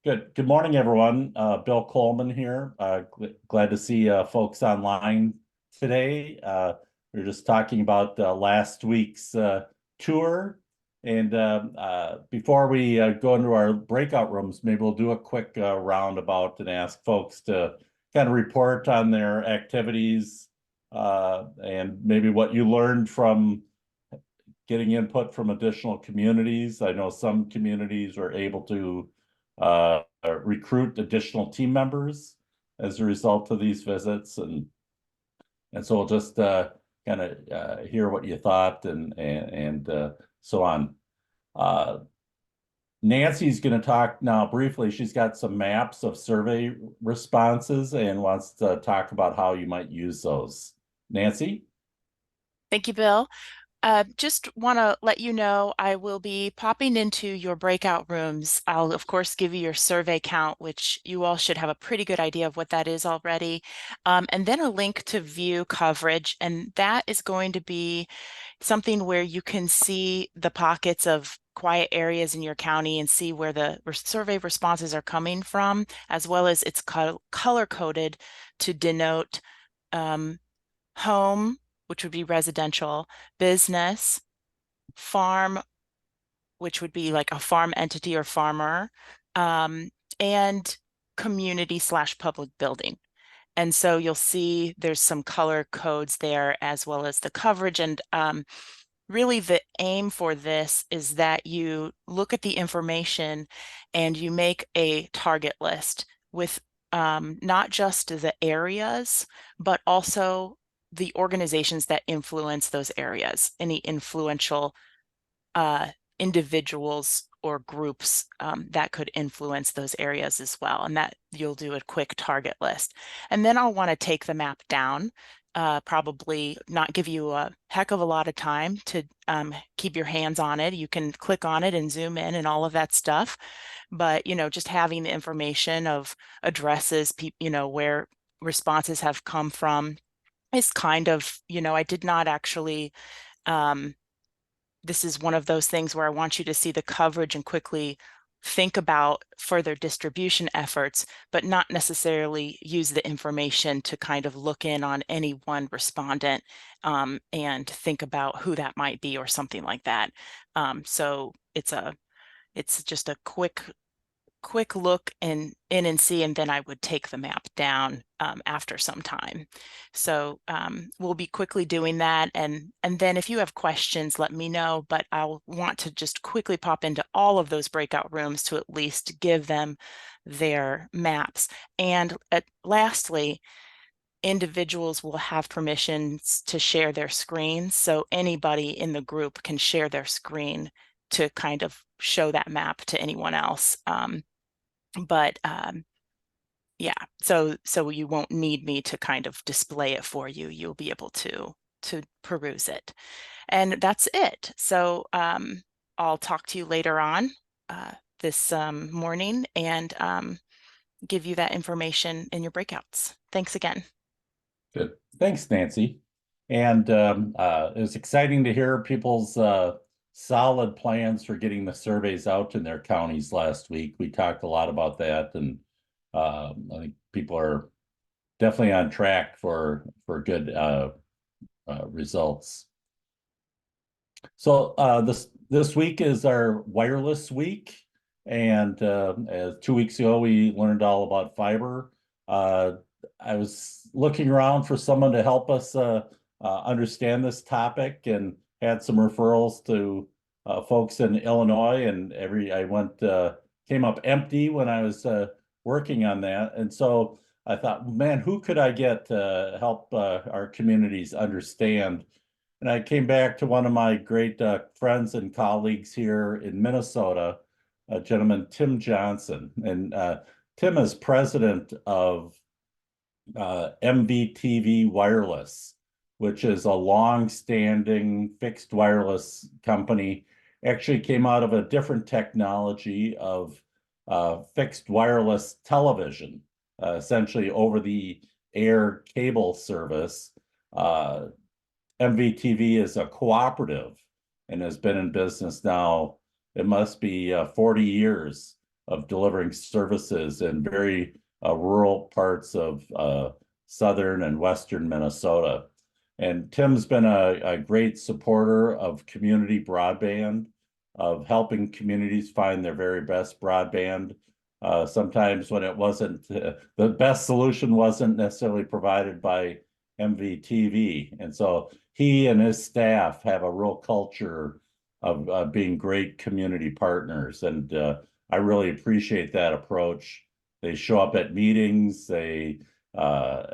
Good. Good morning, everyone. Bill Coleman here. Glad to see folks online today. We're just talking about last week's tour. And before we go into our breakout rooms, maybe we'll do a quick roundabout and ask folks to kind of report on their activities and maybe what you learned from getting input from additional communities. I know some communities were able to recruit additional team members as a result of these visits, and so we'll just kind of hear what you thought and so on. Nancy's going to talk now briefly. She's got some maps of survey responses and wants to talk about how you might use those. Nancy? Thank you, Bill. Just want to let you know I will be popping into your breakout rooms. I'll, of course, give you your survey count, which you all should have a pretty good idea of what that is already, and then a link to view coverage. And that is going to be something where you can see the pockets of quiet areas in your county and see where the survey responses are coming from, as well as it's color-coded to denote home, which would be residential, business, farm, which would be like a farm entity or farmer, and community/public building. And so you'll see there's some color codes there as well as the coverage. And really the aim for this is that you look at the information and you make a target list with not just the areas, but also the organizations that influence those areas, any influential individuals or groups that could influence those areas as well. And that you'll do a quick target list. And then I'll want to take the map down, probably not give you a heck of a lot of time to keep your hands on it. You can click on it and zoom in and all of that stuff. But, just having the information of addresses, where responses have come from is kind of, I did not actually, this is one of those things where I want you to see the coverage and quickly think about further distribution efforts, but not necessarily use the information to kind of look in on any one respondent and think about who that might be or something like that. So it's just a quick look in and see, and then I would take the map down after some time. So we'll be quickly doing that, and then if you have questions, let me know, but I'll want to just quickly pop into all of those breakout rooms to at least give them their maps. And lastly, individuals will have permissions to share their screens, so anybody in the group can share their screen to kind of show that map to anyone else. But yeah, so you won't need me to kind of display it for you. You'll be able to peruse it, and that's it. So I'll talk to you later on this morning and give you that information in your breakouts. Thanks again. Good. Thanks, Nancy. And it was exciting to hear people's solid plans for getting the surveys out in their counties last week. We talked a lot about that, and I think people are definitely on track for good results. So this week is our wireless week, and as 2 weeks ago we learned all about fiber. I was looking around for someone to help us understand this topic, and had some referrals to folks in Illinois, and I went came up empty when I was working on that, and so I thought, man, who could I get to help our communities understand? And I came back to one of my great friends and colleagues here in Minnesota, a gentleman, Tim Johnson. And Tim is president of MVTV Wireless, which is a long-standing fixed wireless company. Actually came out of a different technology of fixed wireless television, essentially over the air cable service. MVTV is a cooperative and has been in business now, it must be 40 years of delivering services in very rural parts of southern and western Minnesota. And Tim's been a great supporter of community broadband, of helping communities find their very best broadband. Sometimes when it wasn't, the best solution wasn't necessarily provided by MVTV. And so he and his staff have a real culture of being great community partners. And I really appreciate that approach. They show up at meetings, they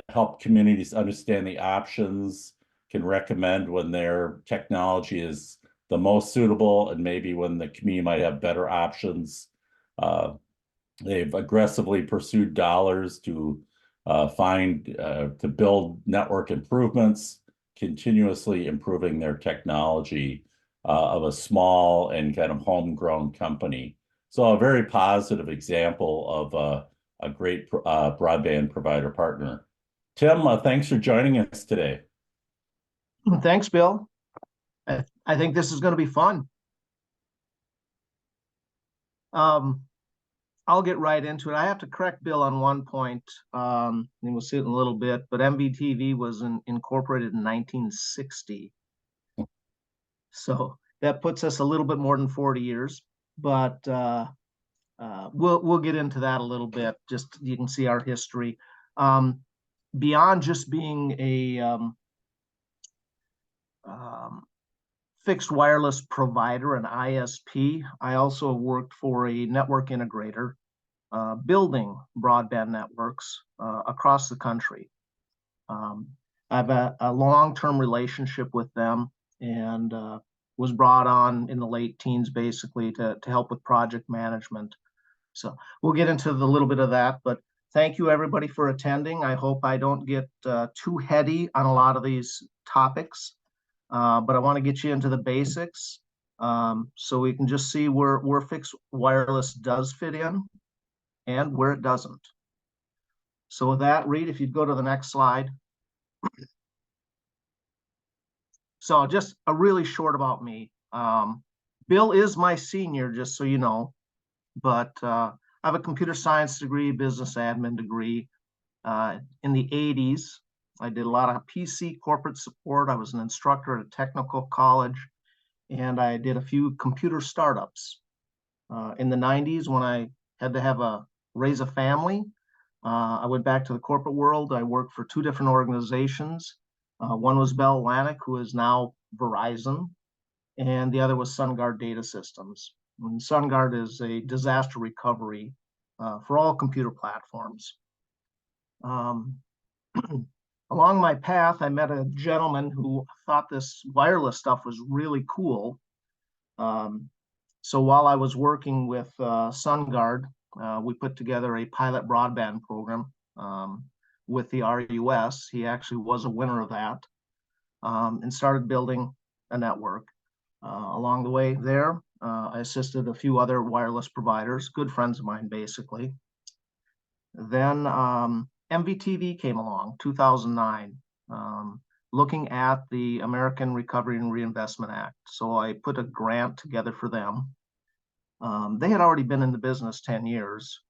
help communities understand the options, can recommend when their technology is the most suitable and maybe when the community might have better options. They've aggressively pursued dollars to to build network improvements, continuously improving their technology of a small and kind of homegrown company. So a very positive example of a great broadband provider partner. Tim, thanks for joining us today. Thanks, Bill. I think this is going to be fun. I'll get right into it. I have to correct Bill on one point, and we'll see it in a little bit, but MVTV was incorporated in 1960. So that puts us a little bit more than 40 years, but we'll get into that a little bit. Just you can see our history. Beyond just being a fixed wireless provider, an ISP, I also worked for a network integrator, building broadband networks across the country. I have a long-term relationship with them, and was brought on in the late teens basically to help with project management. So we'll get into a little bit of that, but thank you everybody for attending. I hope I don't get too heady on a lot of these topics. But I want to get you into the basics so we can just see where fixed wireless does fit in and where it doesn't. So with that, Reed, if you'd go to the next slide. So just a really short about me. Bill is my senior, just so you know, but I have a computer science degree, business admin degree. In the 80s, I did a lot of PC corporate support. I was an instructor at a technical college, and I did a few computer startups. In the 90s, when I had to raise a family, I went back to the corporate world. I worked for two different organizations. One was Bell Atlantic, who is now Verizon, and the other was SunGard Data Systems. And SunGard is a disaster recovery for all computer platforms. Along my path, I met a gentleman who thought this wireless stuff was really cool. So while I was working with SunGard, we put together a pilot broadband program with the RUS. He actually was a winner of that, and started building a network. Along the way there, I assisted a few other wireless providers, good friends of mine, basically. Then MVTV came along, 2009, looking at the American Recovery and Reinvestment Act. So I put a grant together for them. They had already been in the business 10 years.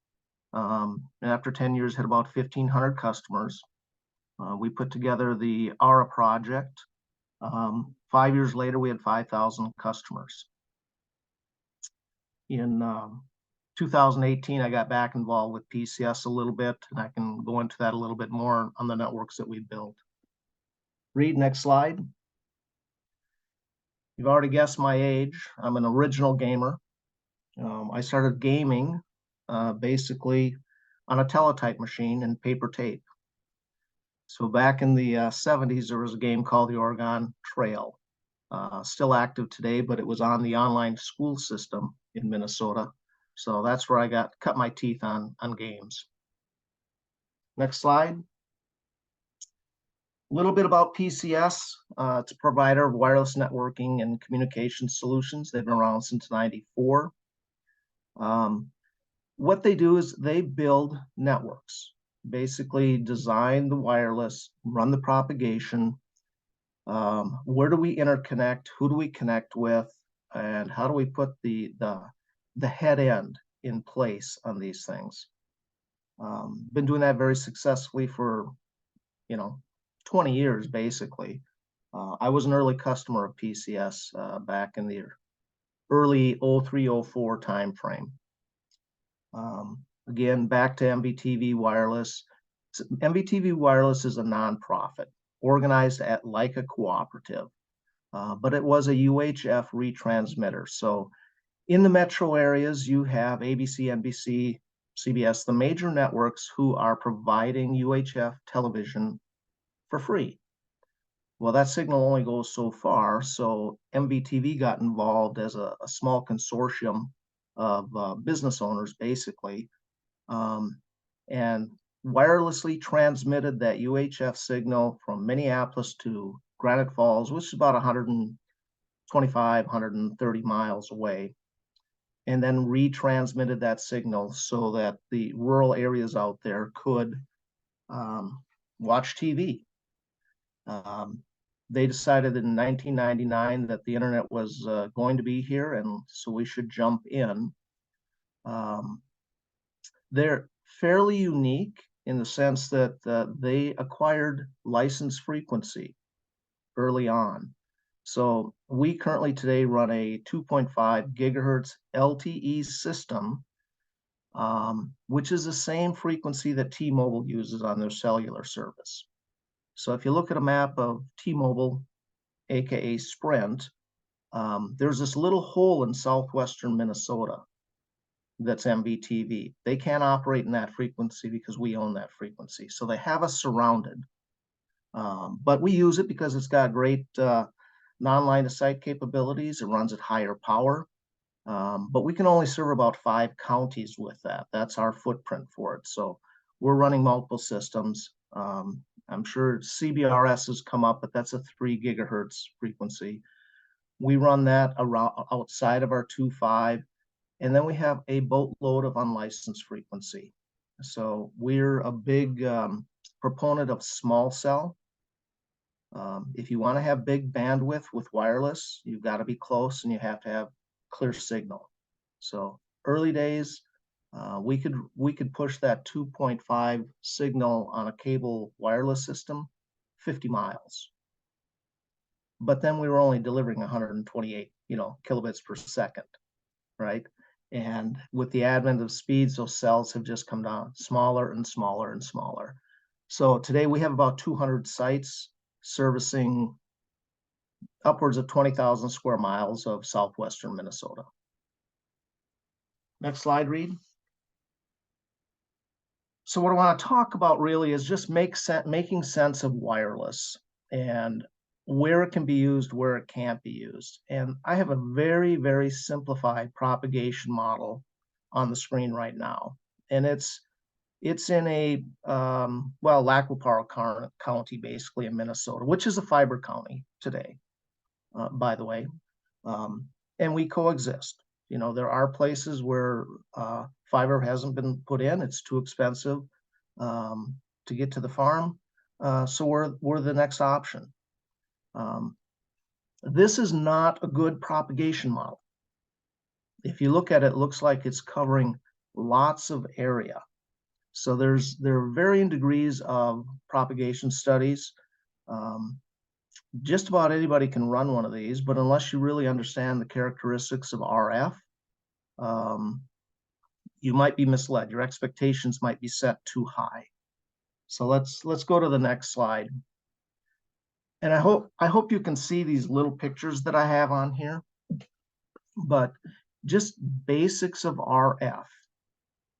And after 10 years, had about 1,500 customers. We put together the ARA project. 5 years later, we had 5,000 customers. In 2018, I got back involved with PCS a little bit, and I can go into that a little bit more on the networks that we built. Reed, next slide. You've already guessed my age. I'm an original gamer. I started gaming basically on a teletype machine and paper tape. So back in the 70s, there was a game called the Oregon Trail. Still active today, but it was on the online school system in Minnesota. So that's where I cut my teeth on games. Next slide. A little bit about PCS. It's a provider of wireless networking and communication solutions. They've been around since '94. What they do is they build networks, basically design the wireless, run the propagation. Where do we interconnect? Who do we connect with? And how do we put the head end in place on these things. Been doing that very successfully for, 20 years, basically. I was an early customer of PCS back in the early 03, 04 timeframe. Again, back to MVTV Wireless. MVTV Wireless is a nonprofit organized like a cooperative, but it was a UHF retransmitter. So in the metro areas, you have ABC, NBC, CBS, the major networks who are providing UHF television for free. Well, that signal only goes so far, so MVTV got involved as a small consortium of business owners, basically, and wirelessly transmitted that UHF signal from Minneapolis to Granite Falls, which is about 125, 130 miles away, and then retransmitted that signal so that the rural areas out there could watch TV. They decided in 1999 that the internet was going to be here, and so we should jump in. They're fairly unique in the sense that they acquired license frequency early on. So we currently today run a 2.5 gigahertz LTE system, which is the same frequency that T-Mobile uses on their cellular service. So if you look at a map of T-Mobile, aka Sprint, there's this little hole in southwestern Minnesota that's MVTV. They can't operate in that frequency because we own that frequency. So they have us surrounded. But we use it because it's got great non-line of sight capabilities. It runs at higher power. But we can only serve about 5 counties with that. That's our footprint for it. So we're running multiple systems. I'm sure CBRS has come up, but that's a 3 gigahertz frequency. We run that around outside of our 2.5, and then we have a boatload of unlicensed frequency. So we're a big proponent of small cell. If you want to have big bandwidth with wireless, you've got to be close and you have to have clear signal. So early days, we could push that 2.5 signal on a cable wireless system 50 miles. But then we were only delivering 128, kilobits per second, right? And with the advent of speeds, those cells have just come down smaller and smaller and smaller. So today we have about 200 sites servicing upwards of 20,000 square miles of southwestern Minnesota. Next slide, Reed. So what I want to talk about really is just making sense of wireless and where it can be used, where it can't be used. And I have a very, very simplified propagation model on the screen right now. And it's in a, Lackawanna County, basically in Minnesota, which is a fiber county today, by the way. And we coexist. There are places where fiber hasn't been put in. It's too expensive to get to the farm. So we're the next option. This is not a good propagation model. If you look at it, it looks like it's covering lots of area. So there are varying degrees of propagation studies. Just about anybody can run one of these, but unless you really understand the characteristics of RF, you might be misled. Your expectations might be set too high. So let's go to the next slide. And I hope you can see these little pictures that I have on here, but just basics of RF.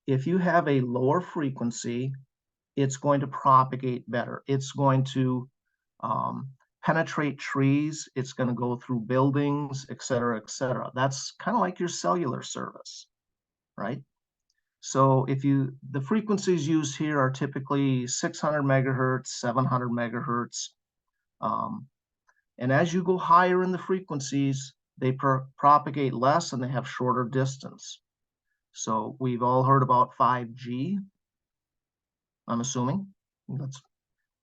If you have a lower frequency, it's going to propagate better. It's going to penetrate trees. It's going to go through buildings, et cetera, et cetera. That's kind of like your cellular service, right? So the frequencies used here are typically 600 megahertz, 700 megahertz. And as you go higher in the frequencies, they propagate less and they have shorter distance. So we've all heard about 5G, I'm assuming.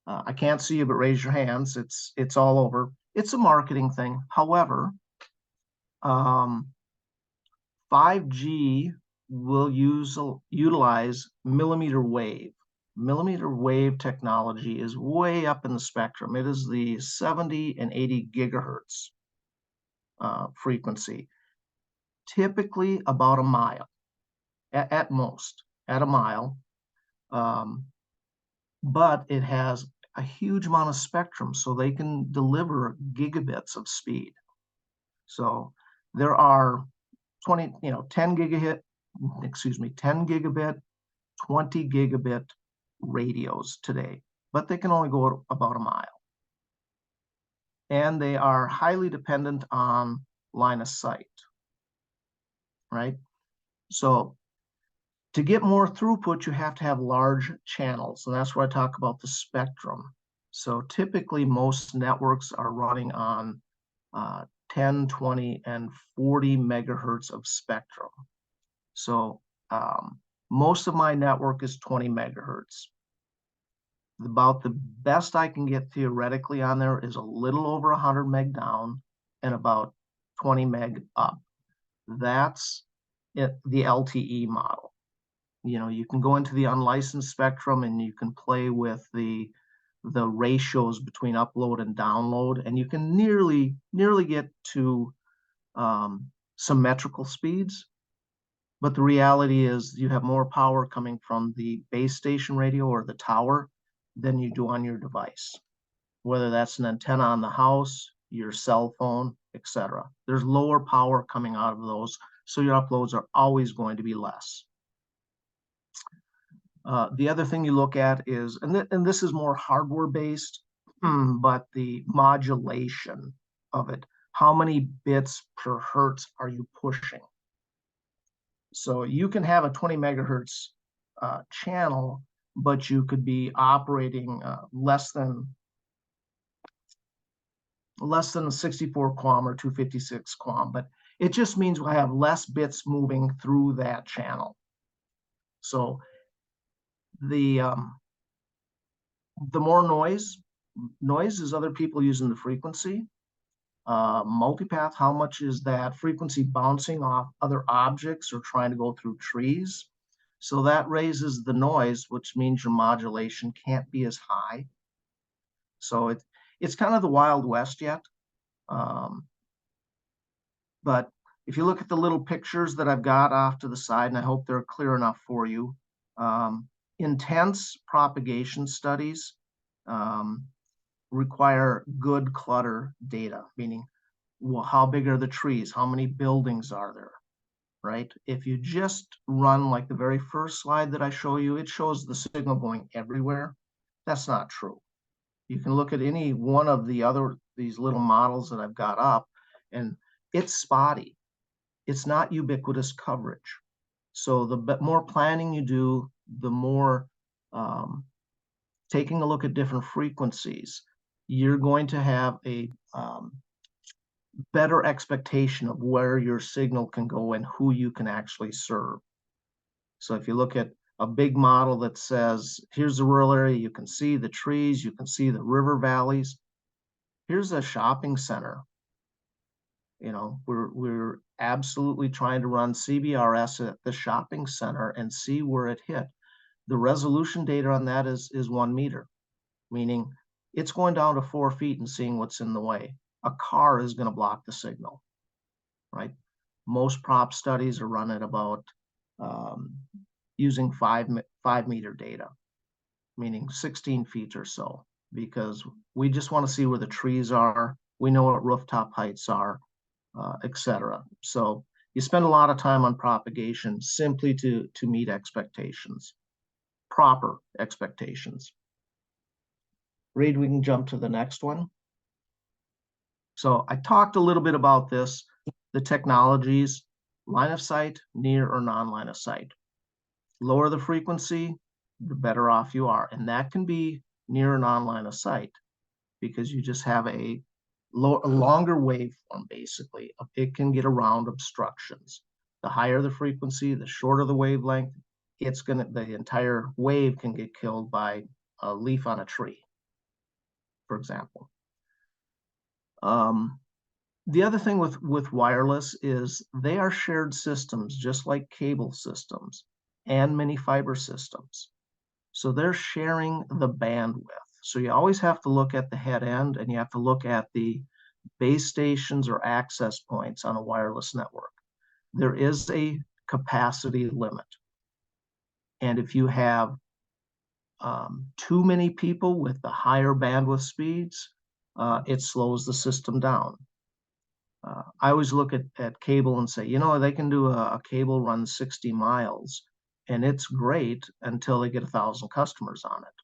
I can't see you, but raise your hands. It's all over. It's a marketing thing. However, 5G will utilize millimeter wave. Millimeter wave technology is way up in the spectrum. It is the 70 and 80 gigahertz frequency, typically about a mile, at most, at a mile. But it has a huge amount of spectrum, so they can deliver gigabits of speed. So there are 10 gigabit, 20 gigabit radios today, but they can only go about a mile. And they are highly dependent on line of sight, right? So to get more throughput, you have to have large channels, and that's where I talk about the spectrum. So typically most networks are running on 10, 20, and 40 megahertz of spectrum. So most of my network is 20 megahertz. About the best I can get theoretically on there is a little over 100 meg down and about 20 meg up. That's it, the LTE model. You know, you can go into the unlicensed spectrum and you can play with the ratios between upload and download, and you can nearly get to symmetrical speeds. But the reality is you have more power coming from the base station radio or the tower than you do on your device, whether that's an antenna on the house, your cell phone, etc. There's lower power coming out of those, so your uploads are always going to be less. The other thing you look at is, and this is more hardware based, but the modulation of it. How many bits per hertz are you pushing? So you can have a 20 megahertz channel, but you could be operating less than a 64 QAM or 256 QAM, but it just means we'll have less bits moving through that channel. So the more noise is other people using the frequency. Multipath, how much is that frequency bouncing off other objects or trying to go through trees? So that raises the noise, which means your modulation can't be as high. So it's kind of the Wild West yet. But if you look at the little pictures that I've got off to the side, and I hope they're clear enough for you, intense propagation studies require good clutter data, meaning, well, how big are the trees? How many buildings are there, right? If you just run like the very first slide that I show you, it shows the signal going everywhere. That's not true. You can look at any one of these little models that I've got up, and it's spotty. It's not ubiquitous coverage. So the more planning you do, the more taking a look at different frequencies, you're going to have a better expectation of where your signal can go and who you can actually serve. So if you look at a big model that says, here's the rural area, you can see the trees, you can see the river valleys. Here's a shopping center. You know, we're absolutely trying to run CBRS at the shopping center and see where it hit. The resolution data on that is 1 meter, meaning it's going down to 4 feet and seeing what's in the way. A car is going to block the signal, right? Most prop studies are run at about using 5 meter data, meaning 16 feet or so, because we just want to see where the trees are. We know what rooftop heights are, etc. So you spend a lot of time on propagation simply to meet expectations, proper expectations. Reed, we can jump to the next one. So I talked a little bit about this, the technologies, line of sight, near or non-line of sight. Lower the frequency, the better off you are. And that can be near or non-line of sight because you just have a longer waveform, basically. It can get around obstructions. The higher the frequency, the shorter the wavelength, the entire wave can get killed by a leaf on a tree, for example. The other thing with wireless is they are shared systems, just like cable systems and many fiber systems. So they're sharing the bandwidth. So you always have to look at the head end, and you have to look at the base stations or access points on a wireless network. There is a capacity limit. And if you have too many people with the higher bandwidth speeds, it slows the system down. I always look at cable and say, you know, they can do a cable run 60 miles, and it's great until they get 1,000 customers on it.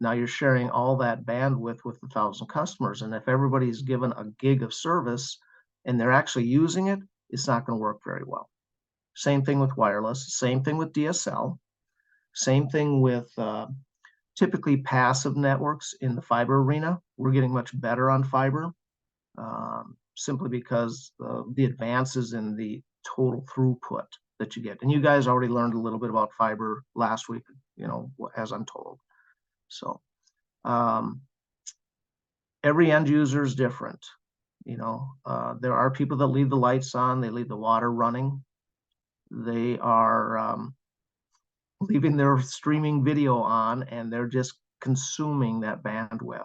Now you're sharing all that bandwidth with 1,000 customers, and if everybody's given a gig of service and they're actually using it, it's not going to work very well. Same thing with wireless, same thing with DSL, same thing with typically passive networks in the fiber arena. We're getting much better on fiber. Simply because the advances in the total throughput that you get. And you guys already learned a little bit about fiber last week, you know, as I'm told. So every end user is different. You know, there are people that leave the lights on, they leave the water running. They are leaving their streaming video on, and they're just consuming that bandwidth.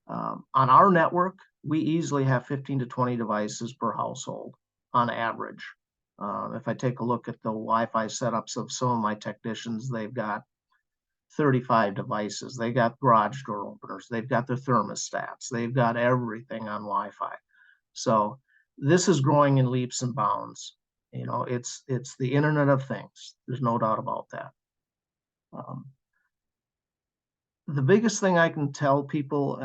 On our network, we easily have 15 to 20 devices per household on average. If I take a look at the Wi-Fi setups of some of my technicians, they've got 35 devices. They got garage door openers. They've got their thermostats. They've got everything on Wi-Fi. So this is growing in leaps and bounds. You know, it's the Internet of Things. There's no doubt about that. The biggest thing I can tell people,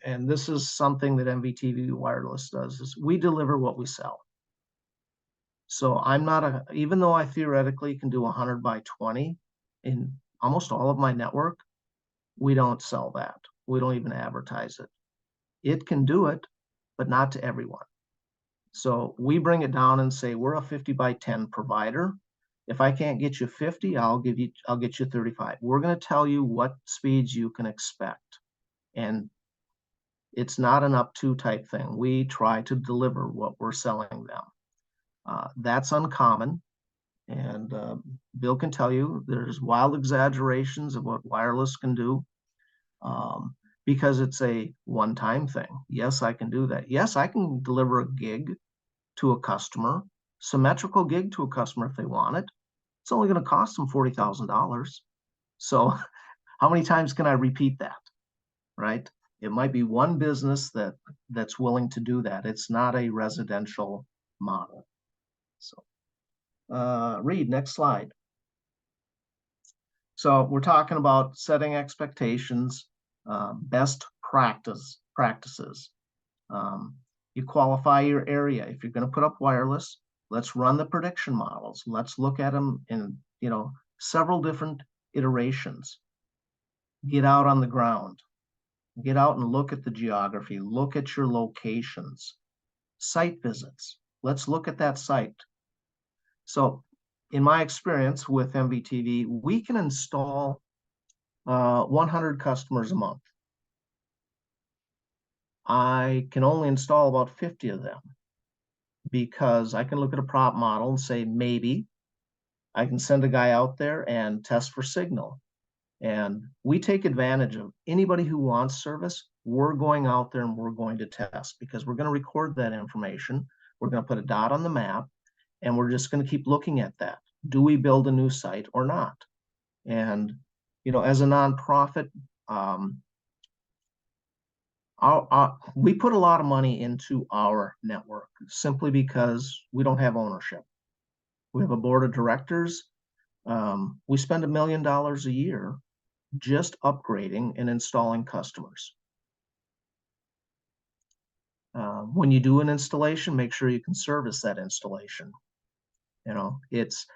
and this is something that MVTV Wireless does, is we deliver what we sell. So I'm not even though I theoretically can do 100 by 20 in almost all of my network, we don't sell that. We don't even advertise it. It can do it, but not to everyone. So we bring it down and say, we're a 50 by 10 provider. If I can't get you 50, I'll get you 35. We're going to tell you what speeds you can expect. And it's not an up to type thing. We try to deliver what we're selling them. That's uncommon. And Bill can tell you there's wild exaggerations of what wireless can do because it's a one-time thing. Yes, I can do that. Yes, I can deliver a gig to a customer, symmetrical gig to a customer if they want it. It's only going to cost them $40,000. So how many times can I repeat that, right? It might be one business that's willing to do that. It's not a residential model. So Reed, next slide. So we're talking about setting expectations, best practices. You qualify your area. If you're going to put up wireless, let's run the prediction models. Let's look at them in, you know, several different iterations. Get out on the ground. Get out and look at the geography. Look at your locations. Site visits. Let's look at that site. So in my experience with MVTV, we can install 100 customers a month. I can only install about 50 of them because I can look at a prop model and say, maybe I can send a guy out there and test for signal. And we take advantage of anybody who wants service. We're going out there and we're going to test because we're going to record that information. We're going to put a dot on the map and we're just going to keep looking at that. Do we build a new site or not? And, you know, as a nonprofit, we put a lot of money into our network simply because we don't have ownership. We have a board of directors. We spend $1 million a year just upgrading and installing customers. When you do an installation, make sure you can service that installation. You know, it's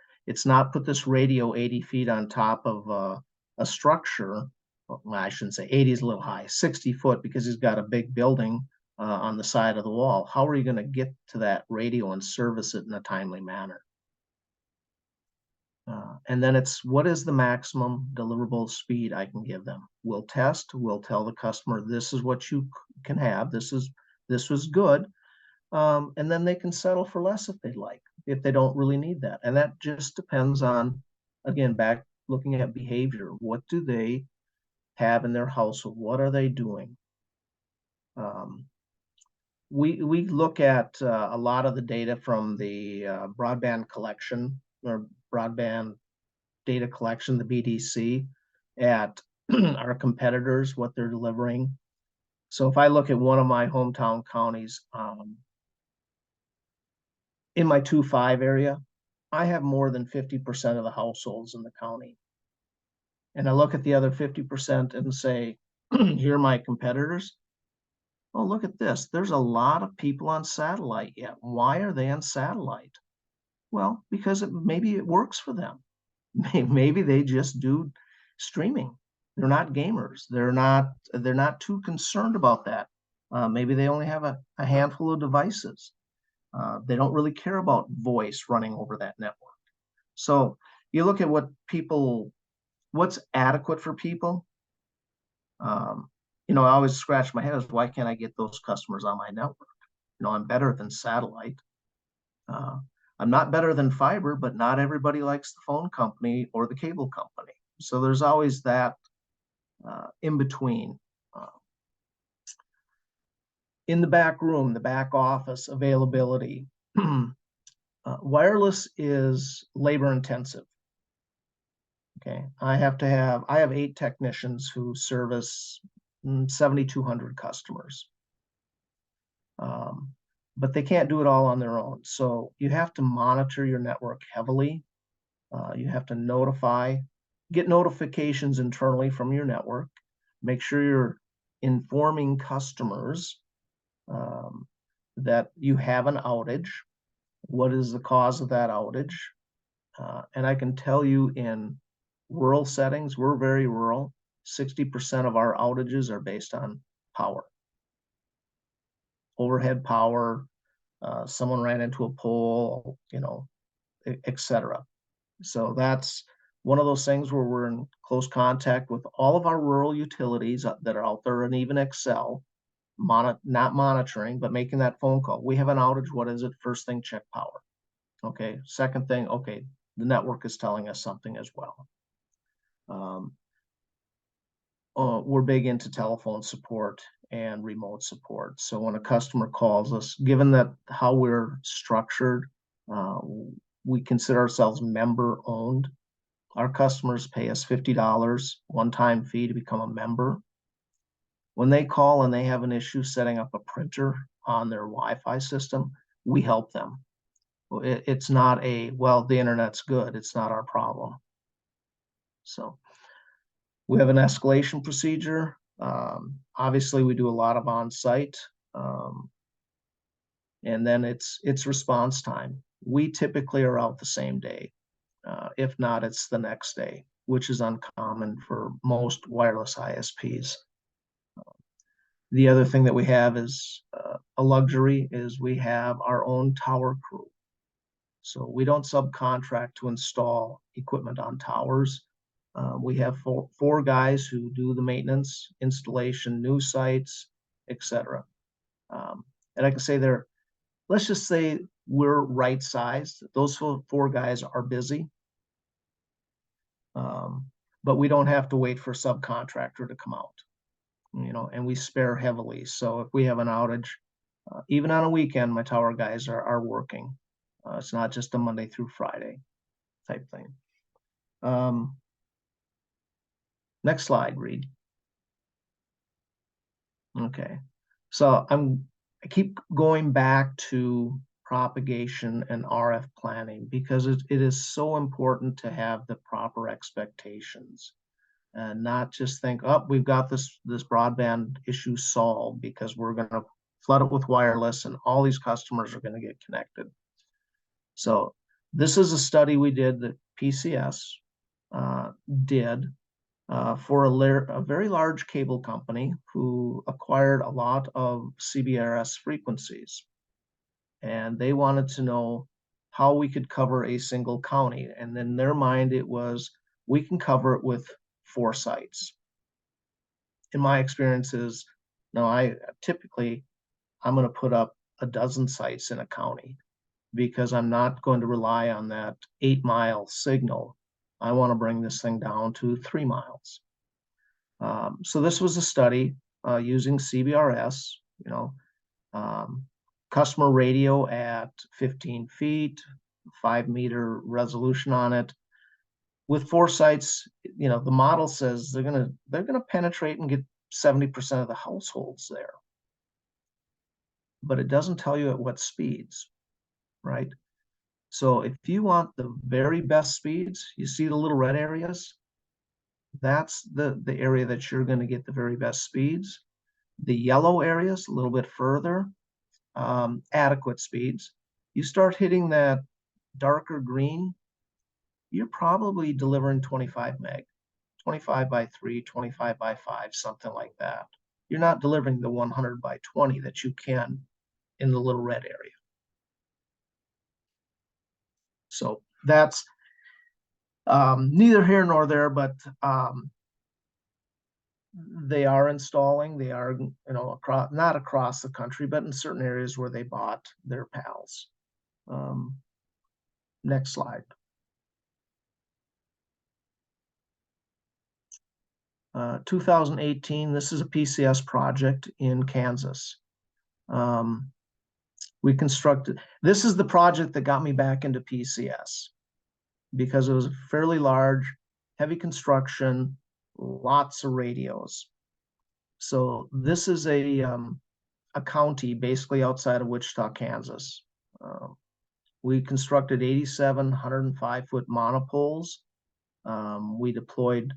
not put this radio 80 feet on top of a structure. Well, I shouldn't say 80 is a little high, 60 foot because he's got a big building on the side of the wall. How are you going to get to that radio and service it in a timely manner? And then it's what is the maximum deliverable speed I can give them? We'll test, we'll tell the customer, this is what you can have. This was good. And then they can settle for less if they'd like, if they don't really need that. And that just depends on, again, back looking at behavior. What do they have in their household? What are they doing? We look at a lot of the data from the broadband collection or broadband data collection, the BDC, at our competitors, what they're delivering. So if I look at one of my hometown counties, in my 2.5 area, I have more than 50% of the households in the county. And I look at the other 50% and say, here are my competitors. Oh, look at this. There's a lot of people on satellite yet. Why are they on satellite? Well, because maybe it works for them. Maybe they just do streaming. They're not gamers. They're not too concerned about that. Maybe they only have a handful of devices. They don't really care about voice running over that network. So you look at what's adequate for people. I always scratch my head as why can't I get those customers on my network? I'm better than satellite. I'm not better than fiber, but not everybody likes the phone company or the cable company. So there's always that in between. In the back room, the back office availability, wireless is labor intensive. Okay, I have 8 technicians who service 7,200 customers. But they can't do it all on their own. So you have to monitor your network heavily. You have to get notifications internally from your network. Make sure you're informing customers that you have an outage. What is the cause of that outage? And I can tell you in rural settings, we're very rural. 60% of our outages are based on power. Overhead power, someone ran into a pole, etc. So that's one of those things where we're in close contact with all of our rural utilities that are out there, and even Excel, not monitoring, but making that phone call. We have an outage. What is it? First thing, check power. Okay. Second thing, okay, the network is telling us something as well. We're big into telephone support and remote support. So when a customer calls us, given that how we're structured, we consider ourselves member owned. Our customers pay us $50 one-time fee to become a member. When they call and they have an issue setting up a printer on their Wi-Fi system, we help them. It's not the internet's good. It's not our problem. So we have an escalation procedure. Obviously, we do a lot of on-site, and then it's response time. We typically are out the same day. If not, it's the next day, which is uncommon for most wireless ISPs. The other thing that we have is a luxury is we have our own tower crew. So we don't subcontract to install equipment on towers. We have four guys who do the maintenance, installation, new sites, etc. And I can say let's just say we're right sized. Those four guys are busy, but we don't have to wait for a subcontractor to come out, and we spare heavily. So if we have an outage, even on a weekend, my tower guys are working. It's not just a Monday through Friday type thing. Next slide, Reed. Okay, so I keep going back to propagation and RF planning because it is so important to have the proper expectations and not just think, oh, we've got this broadband issue solved because we're going to flood it with wireless and all these customers are going to get connected. So this is a study we did that PCS did for a very large cable company who acquired a lot of CBRS frequencies. And they wanted to know how we could cover a single county. And in their mind, it was, we can cover it with 4 sites. In my experiences, I'm going to put up a dozen sites in a county, because I'm not going to rely on that 8-mile signal. I want to bring this thing down to 3 miles. So this was a study using CBRS, customer radio at 15 feet, 5-meter resolution on it. With 4 sites, the model says they're gonna penetrate and get 70% of the households there. But it doesn't tell you at what speeds, right? So if you want the very best speeds, you see the little red areas, that's the area that you're going to get the very best speeds. The yellow areas, a little bit further, adequate speeds. You start hitting that darker green, you're probably delivering 25 meg, 25 by 3, 25 by 5, something like that. You're not delivering the 100 by 20 that you can in the little red area. So that's neither here nor there, but they are installing. They are, across, not across the country, but in certain areas where they bought their PALs. Next slide. 2018, this is a PCS project in Kansas. We constructed, this is the project that got me back into PCS, because it was fairly large, heavy construction, lots of radios. So this is a county basically outside of Wichita, Kansas. We constructed 87 105-foot monopoles. We deployed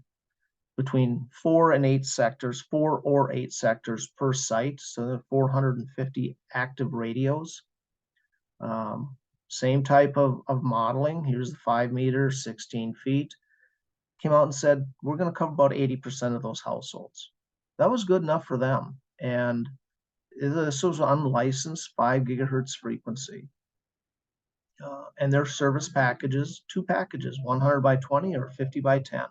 between 4 and 8 sectors, 4 or 8 sectors per site. So there are 450 active radios. Same type of modeling. Here's the 5 meters, 16 feet. Came out and said, we're going to cover about 80% of those households. That was good enough for them. And this was unlicensed 5 gigahertz frequency. And their service packages, 2 packages, 100 by 20 or 50 by 10.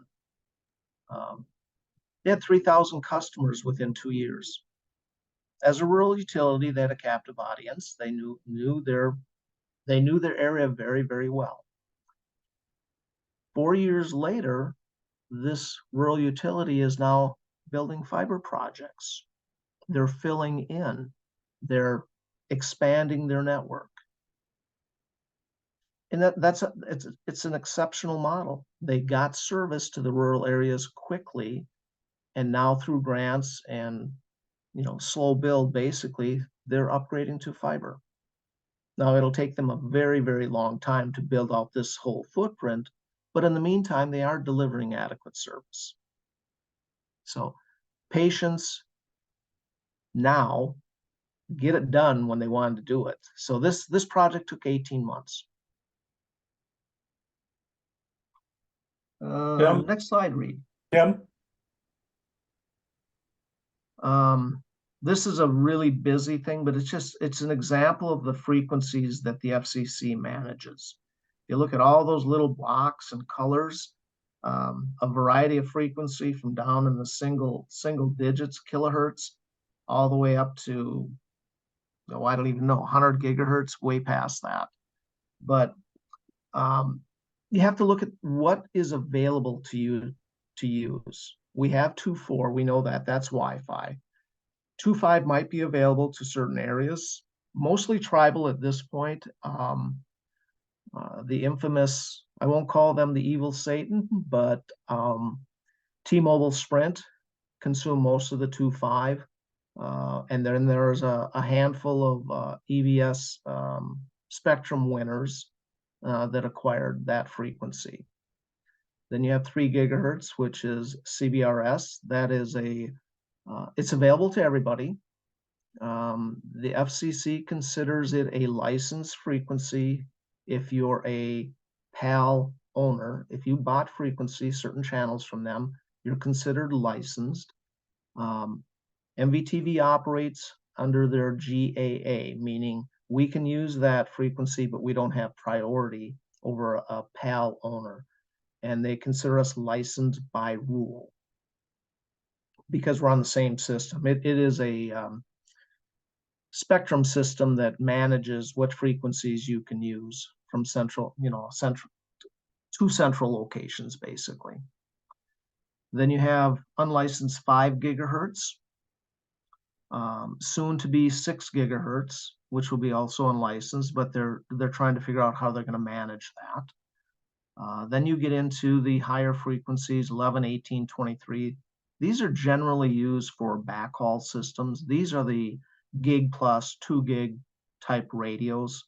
They had 3,000 customers within 2 years. As a rural utility, they had a captive audience. They knew their area very, very well. 4 years later, this rural utility is now building fiber projects. They're filling in. They're expanding their network. And it's an exceptional model. They got service to the rural areas quickly, and now through grants and slow build, basically they're upgrading to fiber. Now it'll take them a very, very long time to build out this whole footprint, but in the meantime they are delivering adequate service. So patience now, get it done when they wanted to do it. So this project took 18 months. Next slide, Reed. Tim? This is a really busy thing, but it's an example of the frequencies that the FCC manages. You look at all those little blocks and colors, a variety of frequency from down in the single digits, kilohertz, all the way up to, I don't even know, 100 gigahertz, way past that. But you have to look at what is available to you to use. We have 2.4, we know that, that's Wi-Fi. 2.5 might be available to certain areas, mostly tribal at this point. The infamous, I won't call them the evil Satan, but T-Mobile, Sprint consume most of the 2.5. And then there's a handful of EVS spectrum winners that acquired that frequency. Then you have 3 gigahertz, which is CBRS. That is it's available to everybody. The FCC considers it a licensed frequency if you're a PAL owner. If you bought frequency, certain channels from them, you're considered licensed. MVTV operates under their GAA, meaning we can use that frequency, but we don't have priority over a PAL owner. And they consider us licensed by rule because we're on the same system. It is a spectrum system that manages what frequencies you can use from two central locations, basically. Then you have unlicensed 5 gigahertz, soon to be 6 gigahertz, which will be also unlicensed, but they're trying to figure out how they're going to manage that. Then you get into the higher frequencies, 11, 18, 23. These are generally used for backhaul systems. These are the gig plus 2 gig type radios.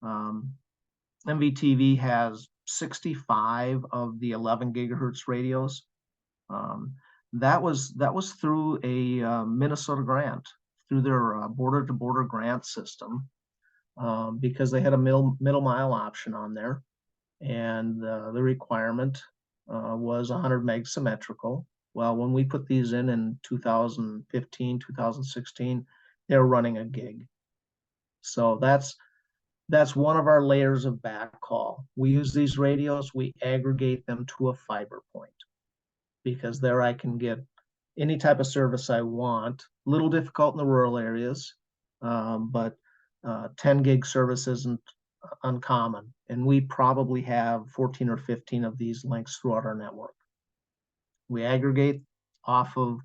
MVTV has 65 of the 11 gigahertz radios. That was through a Minnesota grant, through their border-to-border grant system, because they had a middle mile option on there, and the requirement was 100 meg symmetrical. Well, when we put these in 2015, 2016, they were running a gig. So that's one of our layers of backhaul. We use these radios, we aggregate them to a fiber point, because there I can get any type of service I want. A little difficult in the rural areas, but 10 gig service isn't uncommon. And we probably have 14 or 15 of these links throughout our network. We aggregate off of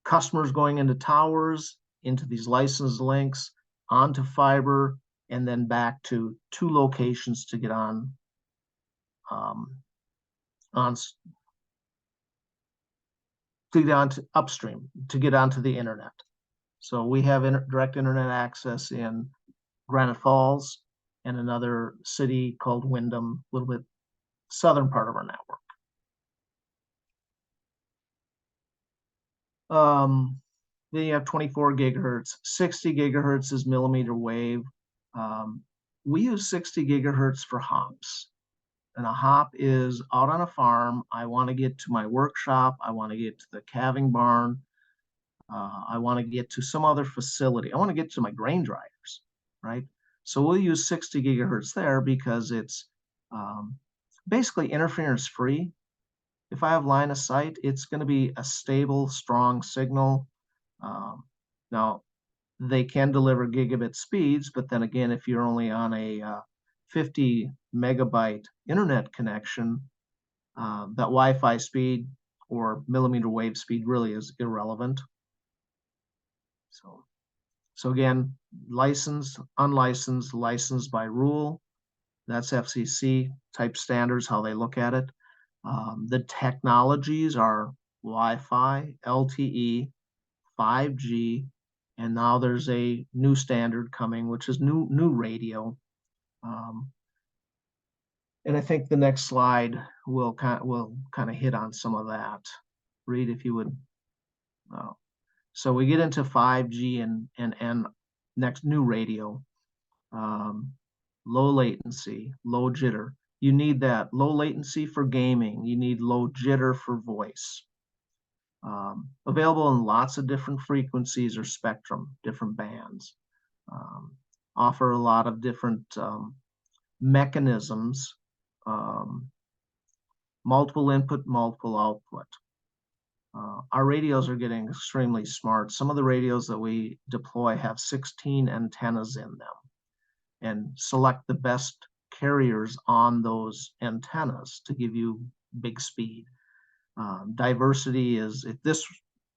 customers going into towers, into these licensed links, onto fiber, and then back to 2 locations to get on to get onto upstream, to get onto the internet. So we have direct internet access in Granite Falls and another city called Windham, a little bit southern part of our network. Then you have 24 gigahertz. 60 gigahertz is millimeter wave. We use 60 gigahertz for hops. And a hop is out on a farm. I want to get to my workshop. I want to get to the calving barn. I want to get to some other facility. I want to get to my grain dryers, right? So we'll use 60 gigahertz there because it's basically interference free. If I have line of sight, it's going to be a stable, strong signal. Now, they can deliver gigabit speeds, but then again, if you're only on a 50 megabyte internet connection, that Wi-Fi speed or millimeter wave speed really is irrelevant. So again, licensed, unlicensed, licensed by rule. That's FCC type standards, how they look at it. The technologies are Wi-Fi, LTE, 5G, and now there's a new standard coming, which is new radio. And I think the next slide will kind of hit on some of that. Reed, if you would. So we get into 5G and next new radio. Low latency, low jitter. You need that low latency for gaming. You need low jitter for voice. Available in lots of different frequencies or spectrum, different bands. Offer a lot of different mechanisms, multiple input, multiple output. Our radios are getting extremely smart. Some of the radios that we deploy have 16 antennas in them, and select the best carriers on those antennas to give you big speed. Diversity is, if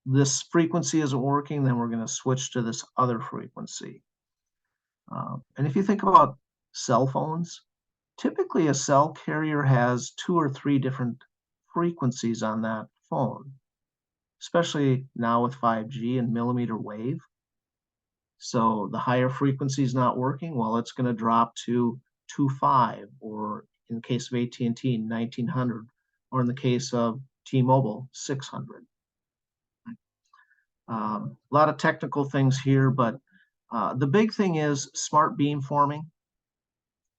this frequency isn't working, then we're going to switch to this other frequency. And if you think about cell phones, typically a cell carrier has 2 or 3 different frequencies on that phone, especially now with 5G and millimeter wave. So the higher frequency is not working, well, it's going to drop to 2.5, or in the case of AT&T, 1900, or in the case of T-Mobile, 600. A lot of technical things here, but the big thing is smart beamforming,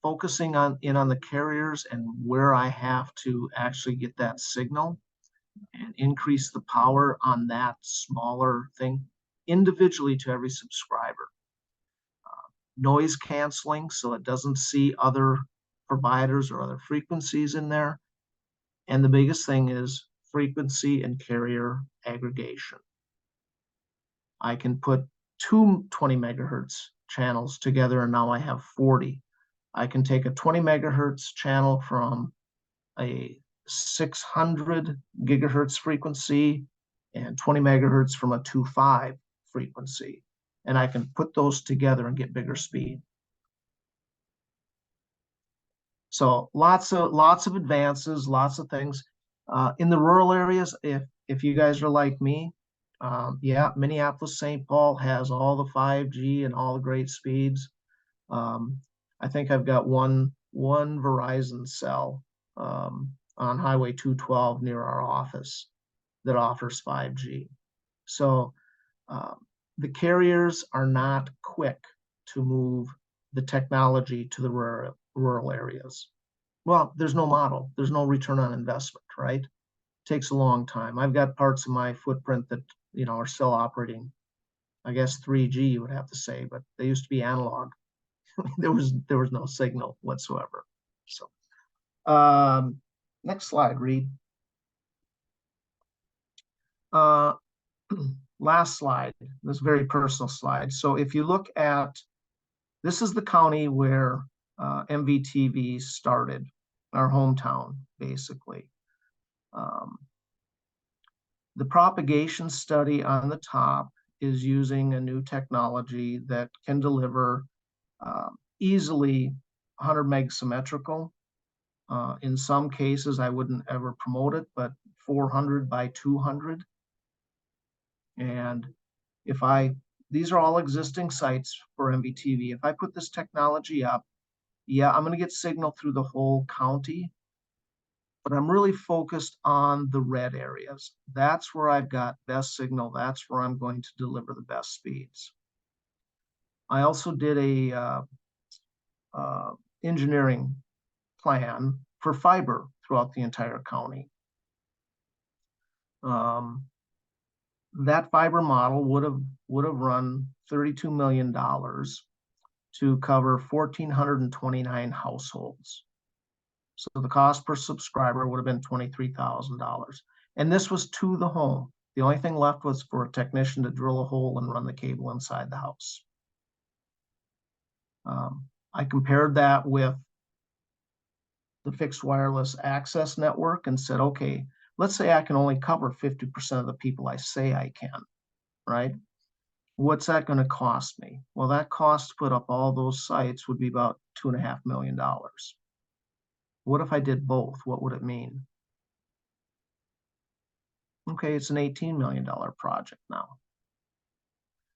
focusing on the carriers and where I have to actually get that signal and increase the power on that smaller thing individually to every subscriber. Noise canceling, so it doesn't see other providers or other frequencies in there. And the biggest thing is frequency and carrier aggregation. I can put two 20 megahertz channels together, and now I have 40. I can take a 20 megahertz channel from a 600 gigahertz frequency and 20 megahertz from a 2.5 frequency, and I can put those together and get bigger speed. So lots of advances, lots of things. In the rural areas, if you guys are like me, yeah, Minneapolis-St. Paul has all the 5G and all the great speeds. I think I've got one Verizon cell on Highway 212 near our office that offers 5G. So the carriers are not quick to move the technology to the rural areas. Well, there's no model, there's no return on investment, right? Takes a long time. I've got parts of my footprint that, you know, are still operating, I guess 3G you would have to say, but they used to be analog. there was no signal whatsoever. So next slide, Reed. Last slide, this very personal slide. So if you look at, this is the county where MVTV started, our hometown, basically. The propagation study on the top is using a new technology that can deliver easily 100 meg symmetrical. In some cases, I wouldn't ever promote it, but 400 by 200. And these are all existing sites for MVTV. If I put this technology up, yeah, I'm going to get signal through the whole county, but I'm really focused on the red areas. That's where I've got best signal. That's where I'm going to deliver the best speeds. I also did a engineering plan for fiber throughout the entire county. That fiber model would have run $32 million to cover 1,429 households. So the cost per subscriber would have been $23,000. And this was to the home. The only thing left was for a technician to drill a hole and run the cable inside the house. I compared that with the fixed wireless access network and said, okay, let's say I can only cover 50% of the people I say I can, right? What's that going to cost me? Well, that cost to put up all those sites would be about $2.5 million. What if I did both? What would it mean? Okay, it's an $18 million project now.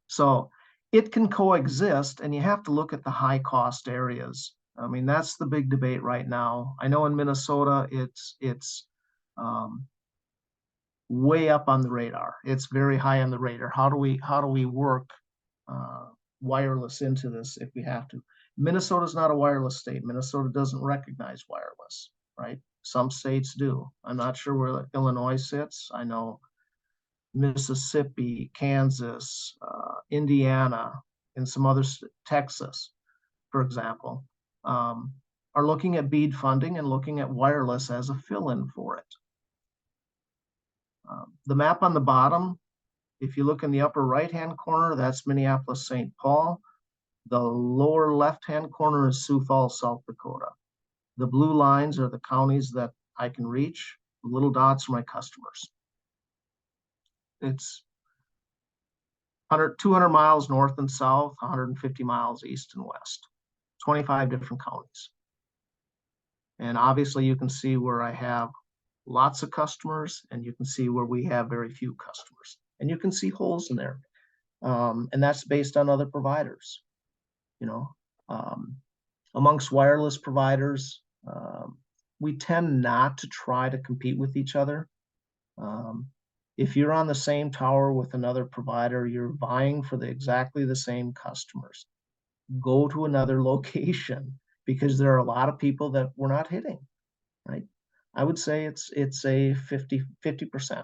So it can coexist, and you have to look at the high cost areas. I mean, that's the big debate right now. I know in Minnesota, it's way up on the radar. It's very high on the radar. How do we work wireless into this if we have to? Minnesota's not a wireless state. Minnesota doesn't recognize wireless, right? Some states do. I'm not sure where Illinois sits. I know Mississippi, Kansas, Indiana, and some others, Texas, for example, are looking at BEAD funding and looking at wireless as a fill-in for it. The map on the bottom, if you look in the upper right-hand corner, that's Minneapolis-St. Paul. The lower left-hand corner is Sioux Falls, South Dakota. The blue lines are the counties that I can reach. The little dots are my customers. It's 200 miles north and south, 150 miles east and west, 25 different counties. And obviously you can see where I have lots of customers, and you can see where we have very few customers. And you can see holes in there. And that's based on other providers. You know, amongst wireless providers, we tend not to try to compete with each other. If you're on the same tower with another provider, you're vying for exactly the same customers. Go to another location, because there are a lot of people that we're not hitting, right? I would say it's a 50%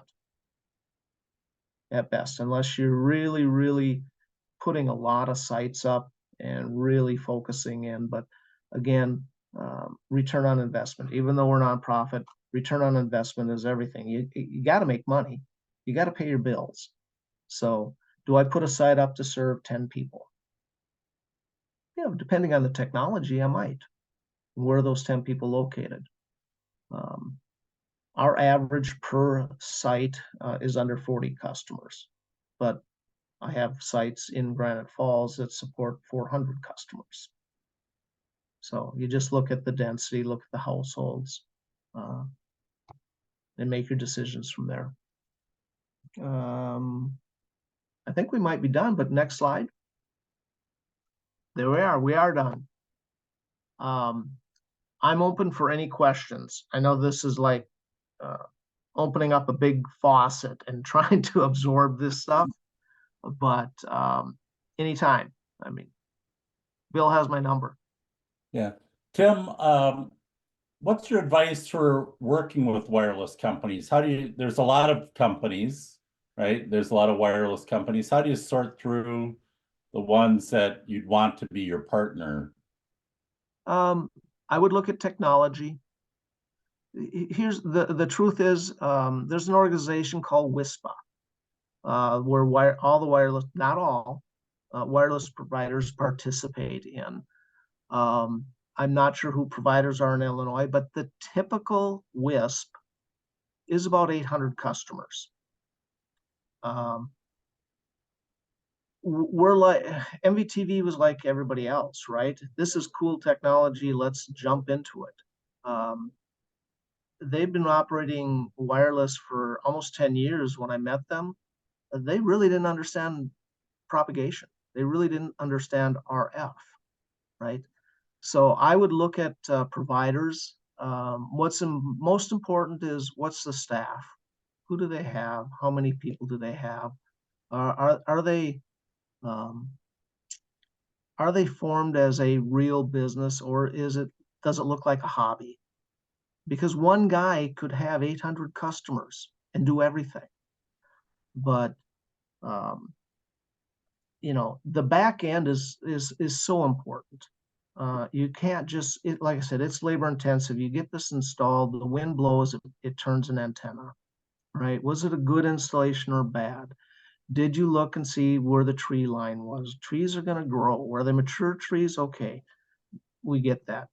at best, unless you're really, really putting a lot of sites up and really focusing in. But again, return on investment, even though we're nonprofit, return on investment is everything. You got to make money. You got to pay your bills. So Do I put a site up to serve 10 people? Yeah, depending on the technology, I might. Where are those 10 people located? Our average per site is under 40 customers, but I have sites in Granite Falls that support 400 customers. So you just look at the density, look at the households, and make your decisions from there. I think we might be done, but next slide. There we are done. I'm open for any questions. I know this is like opening up a big faucet and trying to absorb this stuff, but anytime. I mean, Bill has my number. Yeah. Tim, what's your advice for working with wireless companies? There's a lot of companies, right? There's a lot of wireless companies. How do you sort through the ones that you'd want to be your partner? I would look at technology. Here's the truth is, there's an organization called WISPA, where all the wireless, not all, wireless providers participate in. I'm not sure who providers are in Illinois, but the typical WISP is about 800 customers. We're like, MVTV was like everybody else, right? This is cool technology, let's jump into it. They've been operating wireless for almost 10 years. When I met them, they really didn't understand propagation. They really didn't understand RF, right? So I would look at providers. What's most important is what's the staff? Who do they have? How many people do they have? Are they formed as a real business, or does it look like a hobby? Because one guy could have 800 customers and do everything. But the back end is so important. You can't just, like I said, it's labor intensive. You get this installed, the wind blows, it turns an antenna, right? Was it a good installation or bad? Did you look and see where the tree line was? Trees are going to grow. Were they mature trees? Okay, we get that.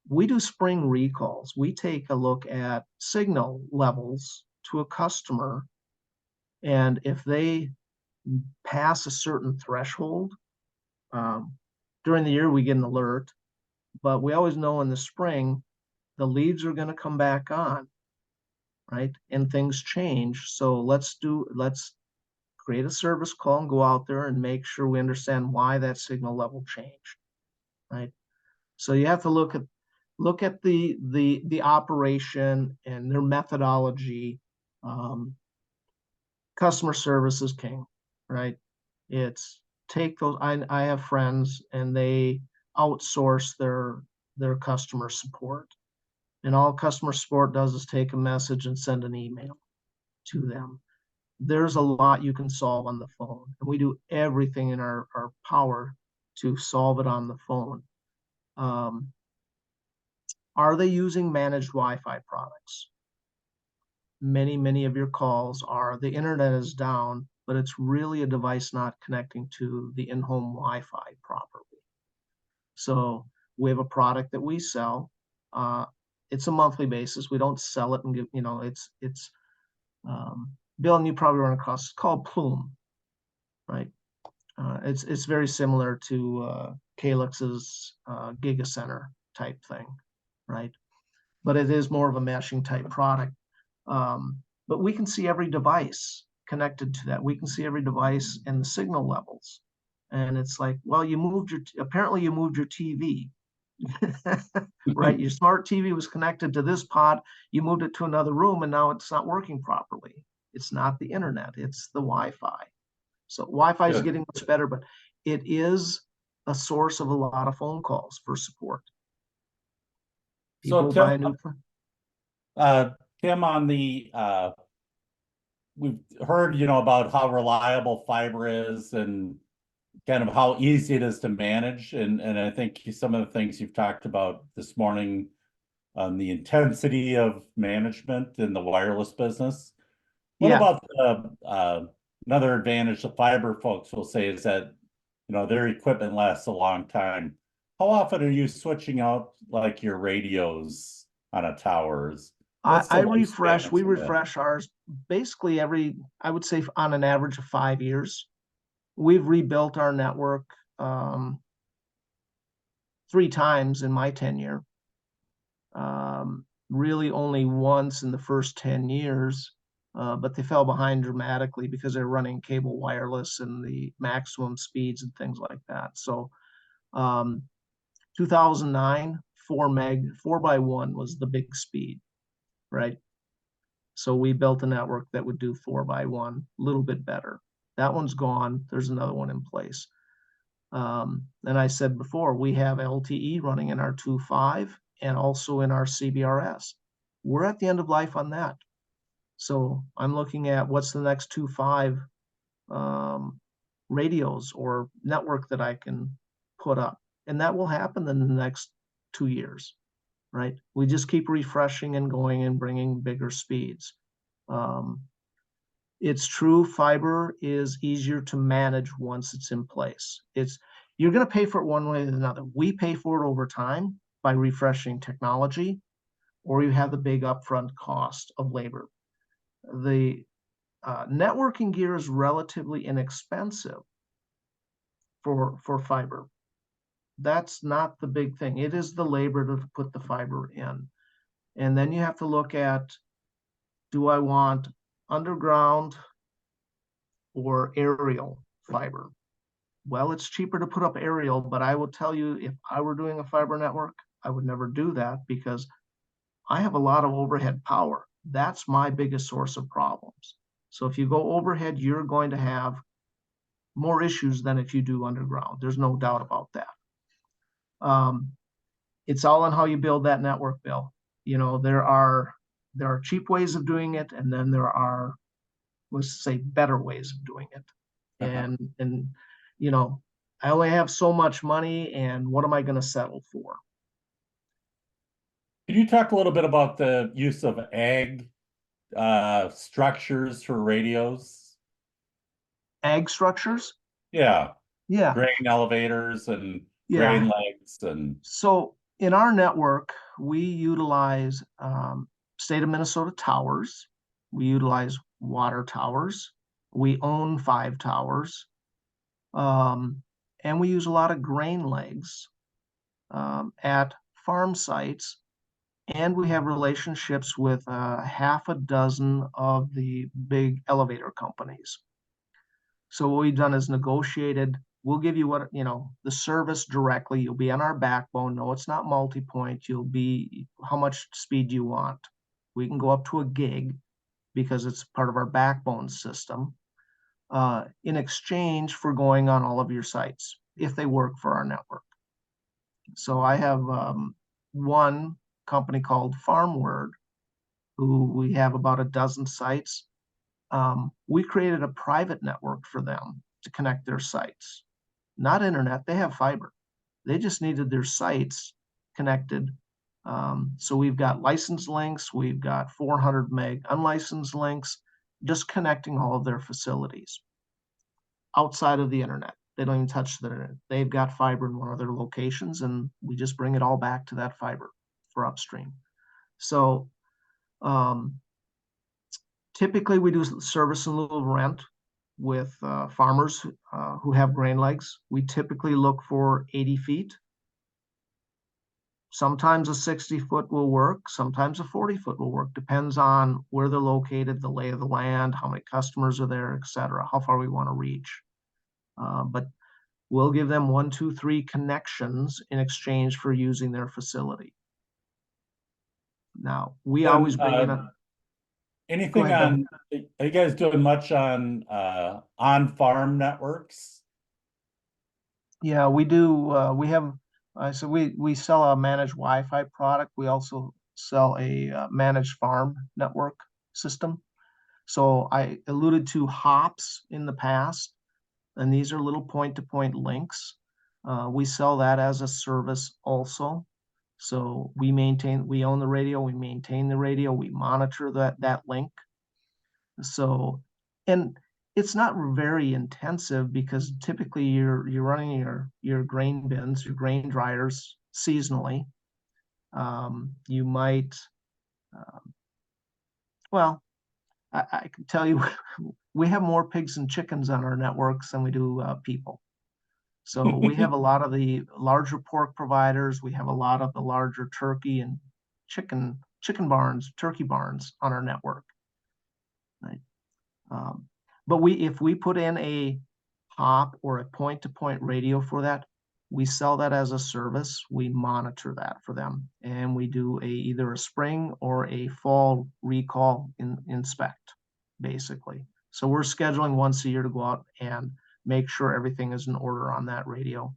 We do spring recalls. We take a look at signal levels to a customer, and if they pass a certain threshold, during the year we get an alert, but we always know in the spring the leads are going to come back on, right? And things change. So let's create a service call and go out there and make sure we understand why that signal level changed, right? So you have to look at the operation and their methodology. Customer service is king, right? It's take those. I have friends and they outsource their customer support, and all customer support does is take a message and send an email to them. There's a lot you can solve on the phone, and we do everything in our power to solve it on the phone. Are they using managed Wi-Fi products? Many of your calls are, the internet is down, but it's really a device not connecting to the in-home Wi-Fi properly. So we have a product that we sell. It's a monthly basis. We don't sell it and give, it's Bill, and you probably run across, it's called Plume, right? It's very similar to Calyx's Gigacenter type thing, right? But it is more of a meshing type product. But we can see every device connected to that. We can see every device and the signal levels. And it's like, well, apparently you moved your TV, right? Your smart TV was connected to this pod. You moved it to another room and now it's not working properly. It's not the internet, it's the Wi-Fi. So Wi-Fi is getting much better, but it is a source of a lot of phone calls for support. People buy a new phone. Tim, we've heard, about how reliable fiber is and kind of how easy it is to manage. And I think some of the things you've talked about this morning on the intensity of management in the wireless business. What about another advantage the fiber folks will say is that, their equipment lasts a long time. How often are you switching out like your radios on a towers? What's the I lifespan refresh, of we some of that? refresh ours basically I would say on an average of 5 years. We've rebuilt our network 3 times in my tenure. Really only once in the first 10 years, but they fell behind dramatically because they're running cable wireless and the maximum speeds and things like that. So 2009, 4x1 was the big speed, right? So we built a network that would do 4x1, a little bit better. That one's gone. There's another one in place. And I said before, we have LTE running in our 2.5 and also in our CBRS. We're at the end of life on that. So I'm looking at what's the next 2.5 radios or network that I can put up. And that will happen in the next 2 years, right? We just keep refreshing and going and bringing bigger speeds. It's true, fiber is easier to manage once it's in place. You're going to pay for it one way or another. We pay for it over time by refreshing technology, or you have the big upfront cost of labor. The networking gear is relatively inexpensive for fiber. That's not the big thing. It is the labor to put the fiber in. And then you have to look at, do I want underground or aerial fiber? Well, it's cheaper to put up aerial, but I will tell you, if I were doing a fiber network, I would never do that because I have a lot of overhead power. That's my biggest source of problems. So if you go overhead, you're going to have more issues than if you do underground. There's no doubt about that. It's all on how you build that network, Bill. There are cheap ways of doing it, and then there are, let's say, better ways of doing it. And I only have so much money, and what am I going to settle for? Can you talk a little bit about the use of ag structures for radios? Ag structures? Yeah, Yeah, grain elevators and yeah. grain legs and So in our network, we utilize state of Minnesota towers. We utilize water towers. We own 5 towers. And we use a lot of grain legs at farm sites. And we have relationships with half a dozen of the big elevator companies. So what we've done is negotiated. We'll give you the service directly. You'll be on our backbone. No, it's not multi-point. You'll be how much speed you want. We can go up to a gig because it's part of our backbone system in exchange for going on all of your sites if they work for our network. So I have one company called FarmWord, who we have about a dozen sites. We created a private network for them to connect their sites. Not internet, they have fiber. They just needed their sites connected. So we've got licensed links, we've got 400 meg unlicensed links, just connecting all of their facilities outside of the internet. They don't even touch the internet. They've got fiber in one of their locations, and we just bring it all back to that fiber for upstream. So typically we do service in lieu of rent with farmers who have grain legs. We typically look for 80 feet. Sometimes a 60-foot will work. Sometimes a 40-foot will work. Depends on where they're located, the lay of the land, how many customers are there, etc., how far we want to reach. But we'll give them 1, 2, 3 connections in exchange for using their facility. Now, we always bring in a... Anything on, are you guys doing much on-farm networks? Yeah, we do. We have, so we sell a managed Wi-Fi product. We also sell a managed farm network system. So I alluded to hops in the past, and these are little point-to-point links. We sell that as a service also. So we own the radio, we maintain the radio, we monitor that link. So, and It's not very intensive because typically you're running your grain bins, your grain dryers seasonally. You might, well, I can tell you, we have more pigs and chickens on our networks than we do people. So we have a lot of the larger pork providers. We have a lot of the larger turkey and chicken barns, turkey barns on our network. Right. But if we put in a POP or a point-to-point radio for that, we sell that as a service. We monitor that for them, and we do either a spring or a fall recall inspect, basically. So we're scheduling once a year to go out and make sure everything is in order on that radio,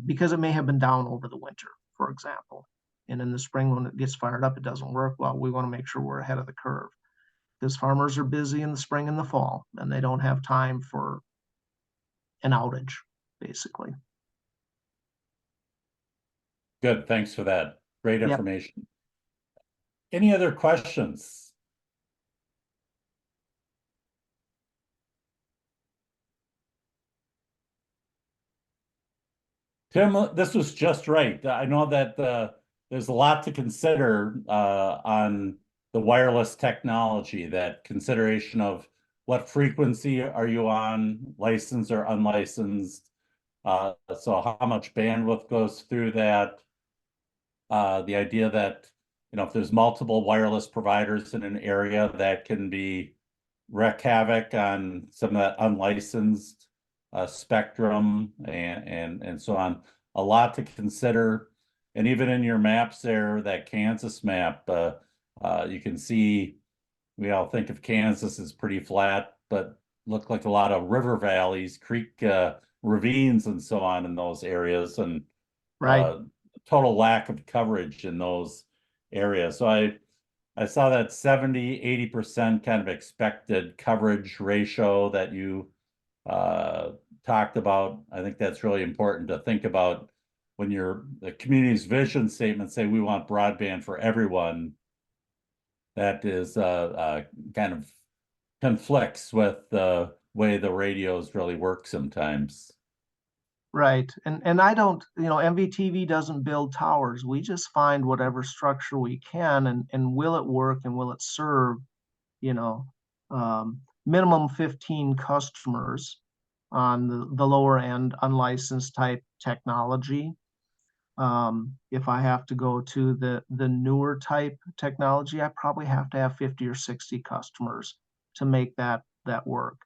because it may have been down over the winter, for example. And in the spring, when it gets fired up, it doesn't work well. We want to make sure we're ahead of the curve, because farmers are busy in the spring and the fall, and they don't have time for an outage, basically. Good, thanks for that. Great Yep. information. Any other questions? Tim, this was just right. I know that there's a lot to consider on the wireless technology, that consideration of what frequency are you on, licensed or unlicensed. So how much bandwidth goes through that. The idea that, if there's multiple wireless providers in an area, that can wreak havoc on some of that unlicensed spectrum and so on. A lot to consider. And even in your maps there, that Kansas map, you can see, we all think of Kansas as pretty flat, but look like a lot of river valleys, creek ravines and so on in those areas, and Right. Total lack of coverage in those areas. So I saw that 70-80% kind of expected coverage ratio that you talked about. I think that's really important to think about when the community's vision statement say we want broadband for everyone. That is kind of conflicts with the way the radios really work sometimes. Right. And I don't, MVTV doesn't build towers. We just find whatever structure we can, and will it work and will it serve, minimum 15 customers on the lower end unlicensed type technology. If I have to go to the newer type technology, I probably have to have 50 or 60 customers to make that work.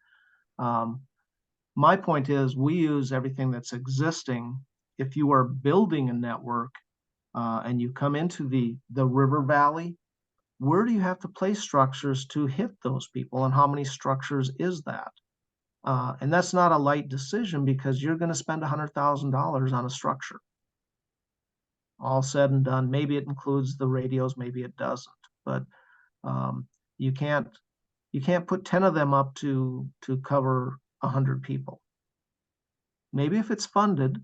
My point is, we use everything that's existing. If you are building a network and you come into the river valley, where do you have to place structures to hit those people, and how many structures is that? And that's not a light decision, because you're going to spend $100,000 on a structure. All said and done, maybe it includes the radios, maybe it doesn't, but you can't put 10 of them up to cover 100 people. Maybe if it's funded,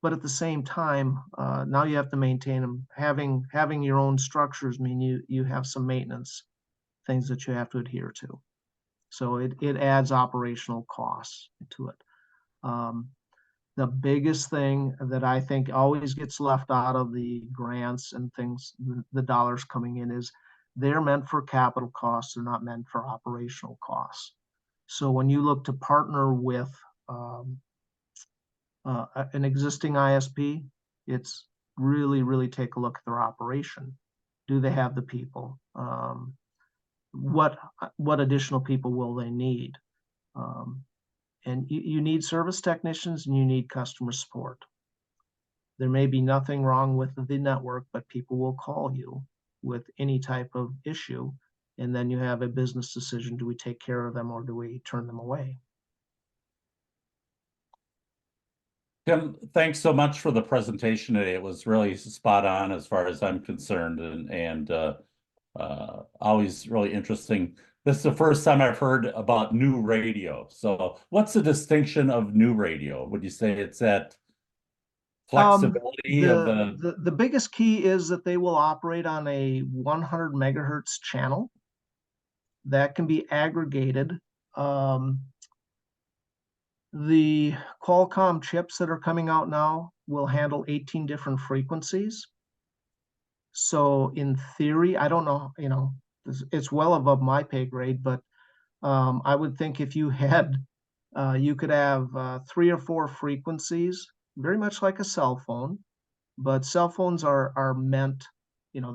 but at the same time, now you have to maintain them. Having your own structures mean you have some maintenance things that you have to adhere to. So it adds operational costs to it. The biggest thing that I think always gets left out of the grants and things, the dollars coming in, is they're meant for capital costs. They're not meant for operational costs. So when you look to partner with an existing ISP, it's really take a look at their operation. Do they have the people? What additional people will they need? And you need service technicians, and you need customer support. There may be nothing wrong with the network, but people will call you with any type of issue, and then you have a business decision. Do we take care of them, or do we turn them away? Tim, thanks so much for the presentation today. It was really spot on as far as I'm concerned, and always really interesting. This is the first time I've heard about new radio. So what's the distinction of new radio? Would you say it's that flexibility of the biggest key is that they will operate on a 100 megahertz channel that can be aggregated The Qualcomm chips that are coming out now will handle 18 different frequencies. So in theory, I don't know, you know, it's well above my pay grade, but I would think if you had, you could have 3 or 4 frequencies, very much like a cell phone, but cell phones are meant, you know,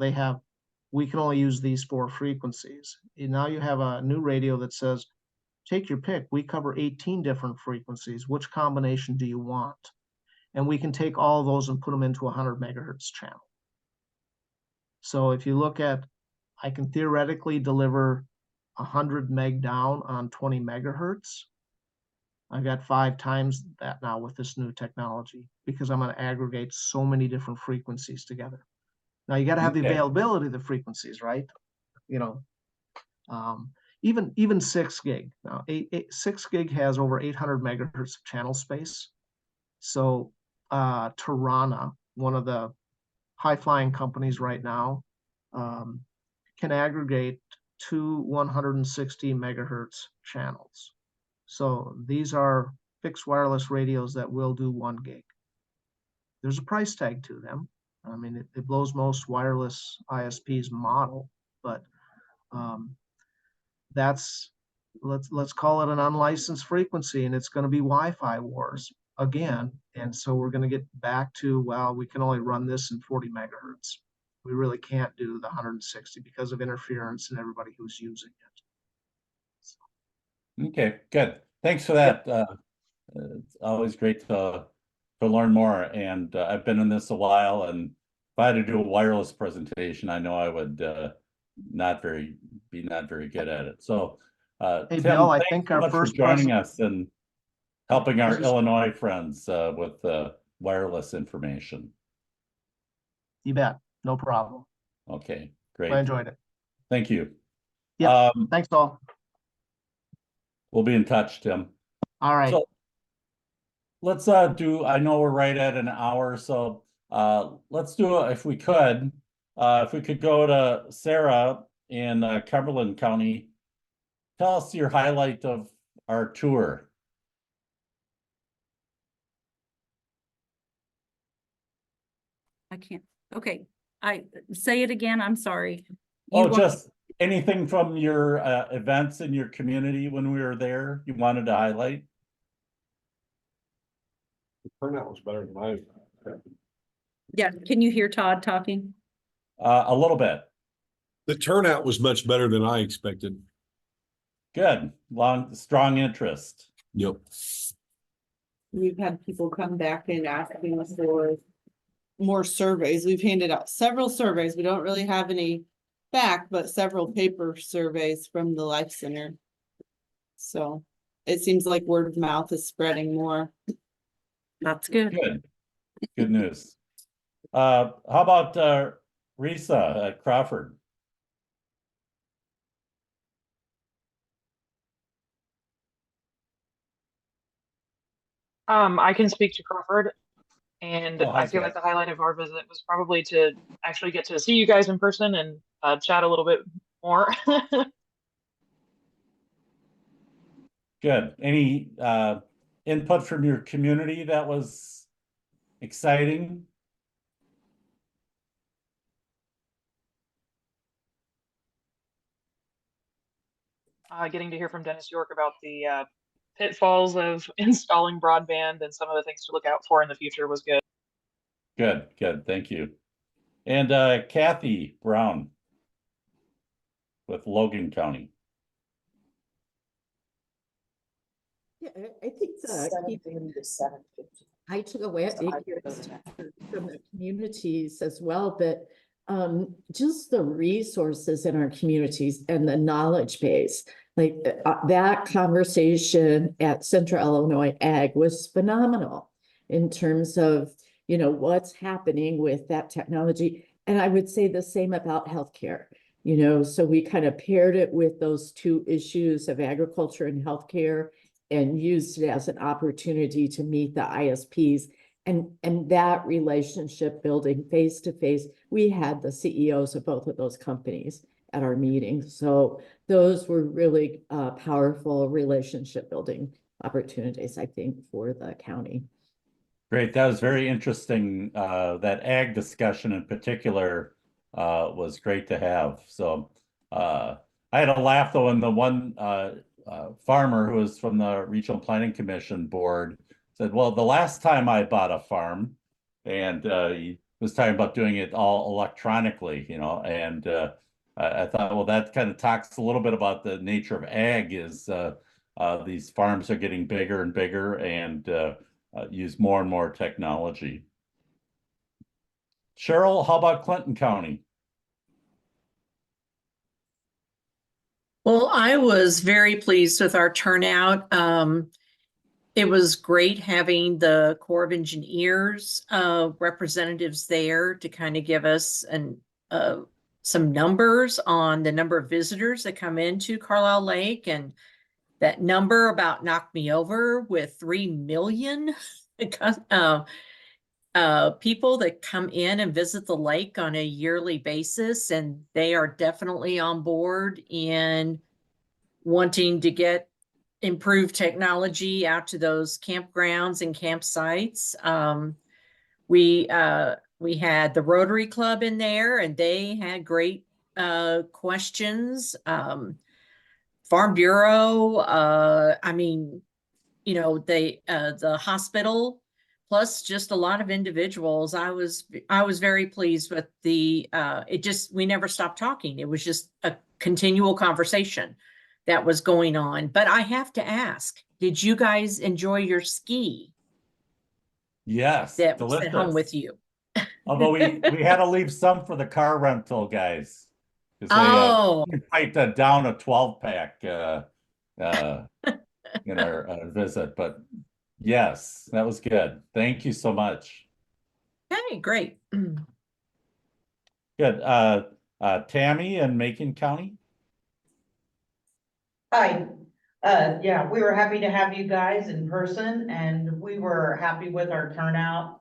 we can only use these 4 frequencies. And now you have a new radio that says, take your pick. We cover 18 different frequencies. Which combination do you want? And we can take all of those and put them into a 100 megahertz channel. So if you look at, I can theoretically deliver 100 meg down on 20 megahertz. I've got 5 times that now with this new technology because I'm going to aggregate so many different frequencies together. Now you got to have the availability of the frequencies, right? You know, even 6 gig. Now 6 gig has over 800 megahertz of channel space. So Tirana, one of the high-flying companies right now, can aggregate 2 160 megahertz channels. So these are fixed wireless radios that will do 1 gig. There's a price tag to them. I mean, it blows most wireless ISPs model, but that's, let's call it an unlicensed frequency, and it's going to be Wi-Fi wars again. And so we're going to get back to, well, we can only run this in 40 megahertz. We really can't do the 160 because of interference and everybody who's using it. Okay, good. Thanks for that. It's always great to learn more. And I've been in this a while, and if I had to do a wireless presentation, I know I would be not very good at it. So Hey, Tim, Bill, I thanks think so our much for first joining us and helping our This is- Illinois friends with wireless information. You bet. No problem. Okay, I great. enjoyed it. Thank you. Yeah. Thanks all. We'll be in touch, Tim. All right. So let's do, I know we're right at an hour, so let's do it if we could. If we could go to Sarah in Cumberland County. Tell us your highlight of our tour. I can't. Okay. I say it again. I'm sorry. Oh, just anything from your events in your community when we were there you wanted to highlight? The turnout was better than I. Yeah. Can you hear Todd talking? A little bit. The turnout was much better than I expected. Good. Strong interest. Yep. We've had people come back and asking us for more surveys. We've handed out several surveys. We don't really have any back, but several paper surveys from the Life Center. So it seems like word of mouth is spreading more. That's good. Good. Good news. How about Risa at Crawford? I can speak to Crawford, and Oh, hi, I feel like Sarah. the highlight of our visit was probably to actually get to see you guys in person and chat a little bit more. Good. Any input from your community that was exciting? Getting to hear from Dennis York about the pitfalls of installing broadband and some of the things to look out for in the future was good. Good, good. Thank you. And Kathy Brown with Logan County. Yeah, I think I took away from the communities as well, but just the resources in our communities and the knowledge base, like that conversation at Central Illinois Ag was phenomenal in terms of, you know, what's happening with that technology. And I would say the same about healthcare, you know, so we kind of paired it with those two issues of agriculture and healthcare and used it as an opportunity to meet the ISPs and that relationship building face to face. We had the CEOs of both of those companies, at our meetings. So those were really powerful relationship building opportunities, I think, for the county. Great. That was very interesting. That ag discussion in particular was great to have. So I had a laugh though, when the one farmer who was from the Regional Planning Commission board said, well, the last time I bought a farm, and he was talking about doing it all electronically, you know, and I thought, well, that kind of talks a little bit about the nature of ag is these farms are getting bigger and bigger and use more and more technology. Cheryl, how about Clinton County? Well, I was very pleased with our turnout. It was great having the Corps of Engineers representatives there to kind of give us some numbers on the number of visitors that come into Carlisle Lake, and that number about knocked me over with 3 million people that come in and visit the lake on a yearly basis, and they are definitely on board in wanting to get improved technology out to those campgrounds and campsites. We had the Rotary Club in there, and they had great questions. Farm Bureau, I mean, you know, the hospital, plus just a lot of individuals. I was very pleased with the we never stopped talking. It was just a continual conversation that was going on. But I have to ask, did you guys enjoy your ski? Yes, That was at home with you. Although we had to leave some for the car rental guys. Oh, They fight down a 12-pack in our visit. But yes, that was good. Thank you so much. okay, great. Good. Tammy in Macon County. Hi. Yeah, we were happy to have you guys in person, and we were happy with our turnout.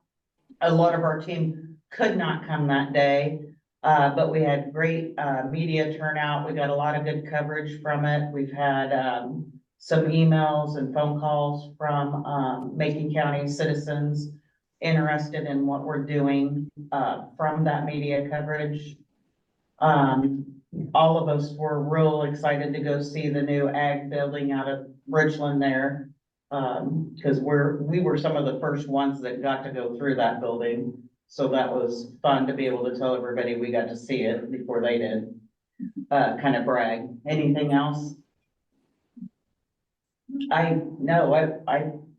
A lot of our team could not come that day, but we had great media turnout. We got a lot of good coverage from it. We've had some emails and phone calls from Macon County citizens interested in what we're doing from that media coverage. All of us were real excited to go see the new ag building out of Richland there. Because we were some of the first ones that got to go through that building. So that was fun to be able to tell everybody we got to see it before they did. Kind of brag. Anything else? I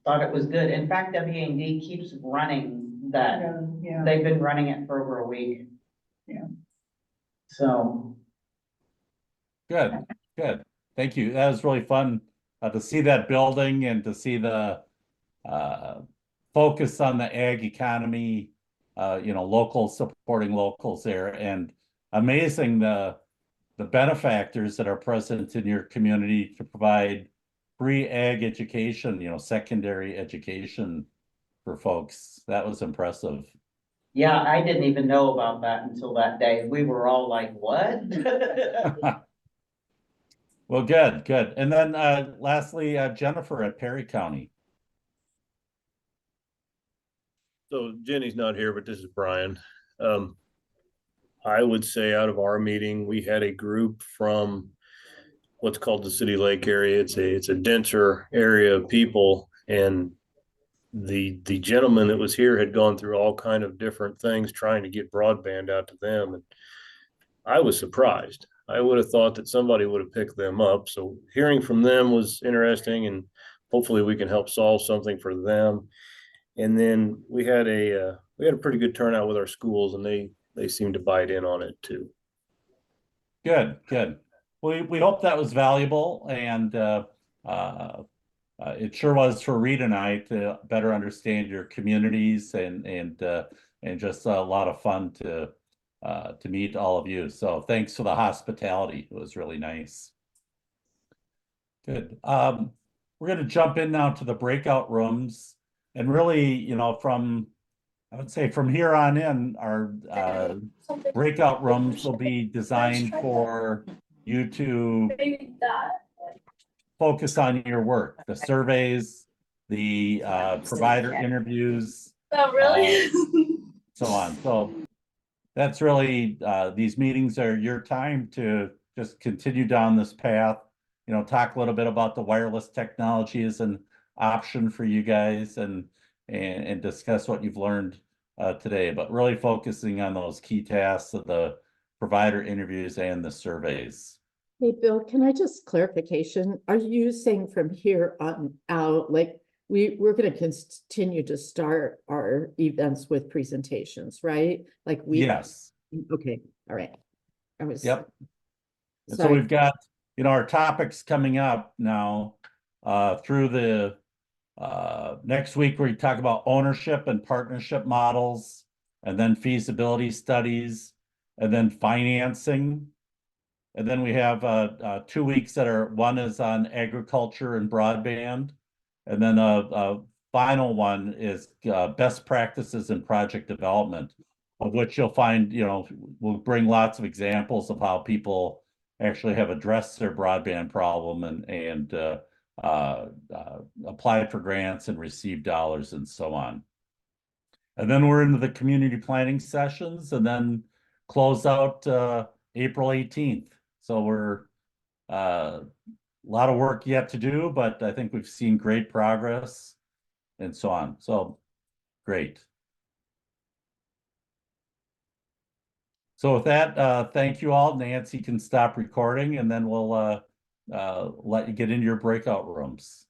thought it was good. In fact, WAD keeps running that. Yeah. They've been running it for over a week. Yeah. So. Good. Thank you. That was really fun to see that building and to see the focus on the ag economy, you know, locals supporting locals there, and amazing the benefactors that are present in your community to provide free ag education, you know, secondary education for folks. That was impressive. Yeah, I didn't even know about that until that day. We were all like, what? Well, good. And then lastly, Jennifer at Perry County. So Jenny's not here, but this is Brian. I would say out of our meeting, we had a group from what's called the City Lake area. It's a denser area of people, and the gentleman that was here had gone through all kind of different things trying to get broadband out to them, and I was surprised. I would have thought that somebody would have picked them up. So hearing from them was interesting, and hopefully we can help solve something for them. And then we had a pretty good turnout with our schools, and they seemed to bite in on it too. Good. We hope that was valuable, and it sure was for Reed and I to better understand your communities, and just a lot of fun to meet all of you. So thanks for the hospitality. It was really nice. Good. We're going to jump in now to the breakout rooms, and really, you know, from I would say from here on in, our breakout rooms will be designed for you to focus on your work, the surveys, the provider interviews. Oh, really? So on. So that's really, these meetings are your time to just continue down this path. You know, talk a little bit about the wireless technology as an option for you guys and discuss what you've learned today, but really focusing on those key tasks of the provider interviews and the surveys. Hey, Bill, can I just clarification? Are you saying from here on out, like we're going to continue to start our events with presentations, right? Like we. Yes. Okay. All right. I was. Yep. And so Sorry. we've got, you know, our topics coming up now through the next week, we talk about ownership and partnership models, and then feasibility studies, and then financing. And then we have 2 weeks that are, one is on agriculture and broadband. And then a final one is best practices in project development, of which you'll find, you know, we'll bring lots of examples of how people actually have addressed their broadband problem and applied for grants and received dollars and so on. And then we're into the community planning sessions and then close out April 18th. So we're a lot of work yet to do, but I think we've seen great progress and so on. So great. So with that, thank you all. Nancy can stop recording and then we'll let you get into your breakout rooms.